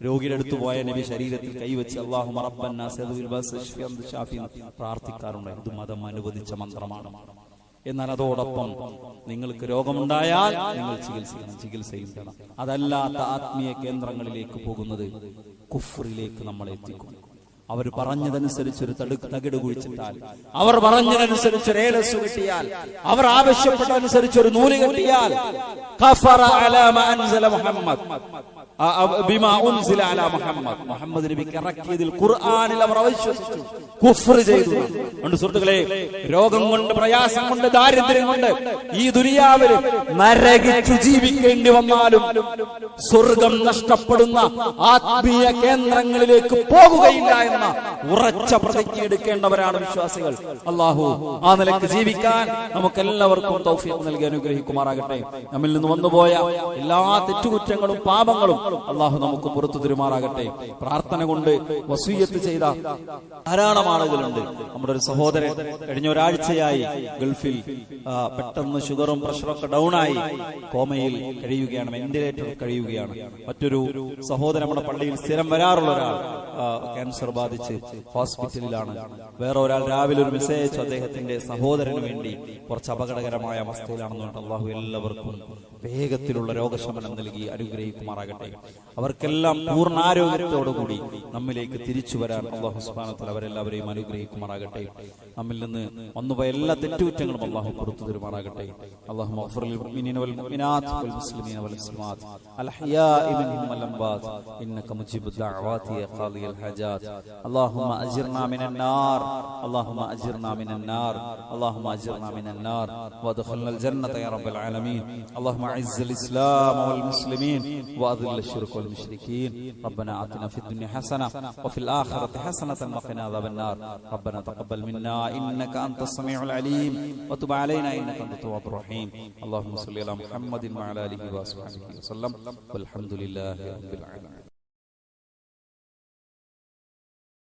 രോഗിയുടെ അടുത്ത് പോയ നബി ശരീരത്തിൽ കൈവച്ച് അല്ലാഹുമ്മ റബ്ബൻ നാസ് പ്രാർത്ഥിക്കാറുണ്ട്. ഇത് മതം അനുവദിച്ച മന്ത്രമാണ്. എന്നാൽ അതോടൊപ്പം നിങ്ങൾക്ക് രോഗമുണ്ടായാൽ നിങ്ങൾ ചികിത്സയും. അതല്ലാത്ത ആത്മീയ കേന്ദ്രങ്ങളിലേക്ക് പോകുന്നത് കുഫ്റിലേക്ക് നമ്മളെ എത്തിക്കും. അവർ പറഞ്ഞതനുസരിച്ചൊരു തകിട് കുഴിച്ചിട്ടാൽ, അവർ പറഞ്ഞതനുസരിച്ചൊരു ഏലസ് കിട്ടിയാൽ, അവർ ആവശ്യപ്പെട്ടതനുസരിച്ചൊരു നൂല് കെട്ടിയാൽ, കഫറ അലാ മാ അൻസല മുഹമ്മദ് ബിമാ ഉൻസില അലാ മുഹമ്മദ്, മുഹമ്മദ് നബിക്ക് ഇറക്കിയതിൽ ഖുർആനിൽ അവർ അവിശ്വസിച്ചു, കുഫ്ർ ചെയ്തു. അതുകൊണ്ട് സുഹൃത്തുക്കളെ, രോഗം കൊണ്ട്, പ്രയാസം കൊണ്ട്, ദാരിദ്ര്യം കൊണ്ട് ഈ ദുനിയാവിൽ നരകിച്ചു ജീവിക്കേണ്ടി വന്നാലും സ്വർഗം നഷ്ടപ്പെടുന്ന ആത്മീയ കേന്ദ്രങ്ങളിലേക്ക് പോകുകയില്ല എന്ന ഉറച്ച പ്രതിജ്ഞ എടുക്കേണ്ടവരാണ് വിശ്വാസികൾ. അല്ലാഹു ആ നിലയ്ക്ക് ജീവിക്കാൻ നമുക്കെല്ലാവർക്കും തൗഫീഖ് നൽകി അനുഗ്രഹിക്കുമാറാകട്ടെ. നമ്മിൽ നിന്ന് വന്നുപോയ എല്ലാ തെറ്റുകുറ്റങ്ങളും പാപങ്ങളും അല്ലാഹു നമുക്ക് പുറത്തു തരുമാറാകട്ടെ. പ്രാർത്ഥന കൊണ്ട് വസിയ്യത്ത് ചെയ്ത ധാരാളം ആളുകളുണ്ട്. നമ്മുടെ ഒരു സഹോദരൻ കഴിഞ്ഞ ഒരാഴ്ചയായി ഗൾഫിൽ പെട്ടെന്ന് ഷുഗറും പ്രഷറൊക്കെ ഡൗണായി കോമയിൽ കഴിയുകയാണ്, വെന്റിലേറ്റർ കഴിയുകയാണ്. മറ്റൊരു സഹോദരൻ നമ്മുടെ പള്ളിയിൽ സ്ഥിരം വരാറുള്ള ഒരാൾ ക്യാൻസർ ബാധിച്ച് ഹോസ്പിറ്റലിലാണ്. വേറെ ഒരാൾ രാവിലെ ഒരു മെസ്സേജ് അയച്ചു, അദ്ദേഹത്തിന്റെ സഹോദരന് വേണ്ടി കുറച്ച് അപകടകരമായ അവസ്ഥയിലാണെന്നുണ്ട്. അള്ളാഹു എല്ലാവർക്കും വേഗത്തിലുള്ള രോഗശമനം നൽകി അനുഗ്രഹിക്കുമാറാകട്ടെ. അവർക്കെല്ലാം പൂർണ്ണാരോഗ്യത്തോടുകൂടി നമ്മിലേക്ക് തിരിച്ചു വരാൻ അല്ലാഹു സുബ്ഹാനഹു വ തആല അവരെല്ലാവരെയും അനുഗ്രഹിക്കുമാറാകട്ടെ. നമ്മിൽ നിന്ന് വന്നുപോയ എല്ലാ തെറ്റുകുറ്റങ്ങളും അല്ലാഹു പുറത്തു തരുമാറാകട്ടെ. അല്ലാഹുമ്മ ഗ്ഫിർ ലിൽ മുഅ്മിനീന വൽ മുഅ്മിനാത്ത് വൽ മുസ്ലിമീന വൽ മുസ്ലിമാത്ത് അൽ അഹ്യാഇ മിൻഹും വൽ അംവാത് ഇന്നക മുജീബുദ് ദഅവാതി യാ ഖാദിയൽ ഹജാത്. അല്ലാഹുമ്മ അജിർനാ മിനൻ നാർ, അല്ലാഹുമ്മ അജിർനാ മിനൻ നാർ, അല്ലാഹുമ്മ അജിർനാ മിനൻ നാർ വദ്ഖിൽനൽ ജന്നത യാ റബ്ബൽ ആലമീൻ. അല്ലാഹുമ്മ അഇസ്സൽ ഇസ്ലാമ വൽ മുസ്ലിമീൻ വഅദിൽ الشرك والمشركين ربنا آتنا في الدنيا حسنة وفي الآخرة حسنة وقنا عذاب النار ربنا تقبل منا إنك أنت السميع العليم وتب علينا إنك أنت التواب الرحيم اللهم صل على محمد وعلى آله وصحبه وسلم والحمد لله رب العالمين.